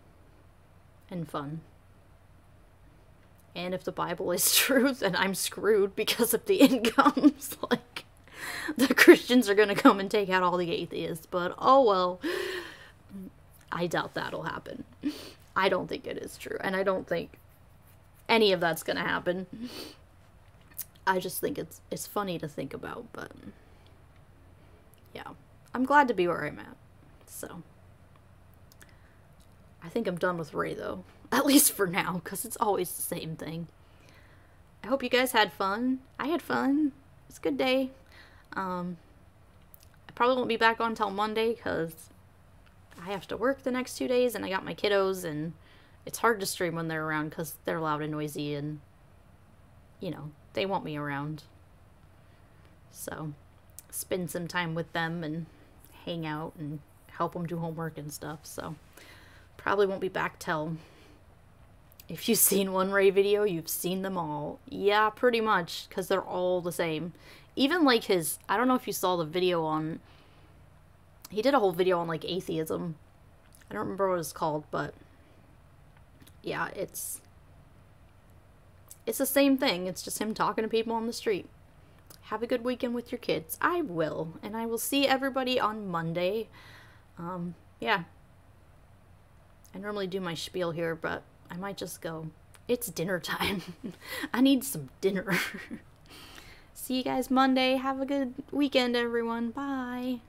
and fun. And if the Bible is true, then I'm screwed because of the incomes. Like, the Christians are going to come and take out all the atheists, but oh well. I doubt that'll happen. I don't think it is true, and I don't think any of that's going to happen. I just think it's funny to think about, but yeah. I'm glad to be where I'm at, so. I think I'm done with Ray, though. At least for now, because it's always the same thing. I hope you guys had fun. I had fun. It's a good day. I probably won't be back on until Monday, because I have to work the next 2 days, and I got my kiddos, and it's hard to stream when they're around, because they're loud and noisy, and, you know, they want me around. So, spend some time with them, and hang out, and help them do homework and stuff, so. Probably won't be back till, if you've seen one Ray video, you've seen them all. Yeah, pretty much, because they're all the same. Even like his, I don't know if you saw the video on, he did a whole video on like atheism. I don't remember what it's called, but yeah, it's the same thing. It's just him talking to people on the street. Have a good weekend with your kids. I will, and I will see everybody on Monday. Yeah. I normally do my spiel here, but I might just go. It's dinner time. I need some dinner. See you guys Monday. Have a good weekend, everyone. Bye.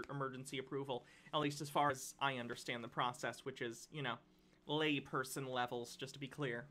emergency approval, at least as far as I understand the process, which is, you know, layperson levels, just to be clear.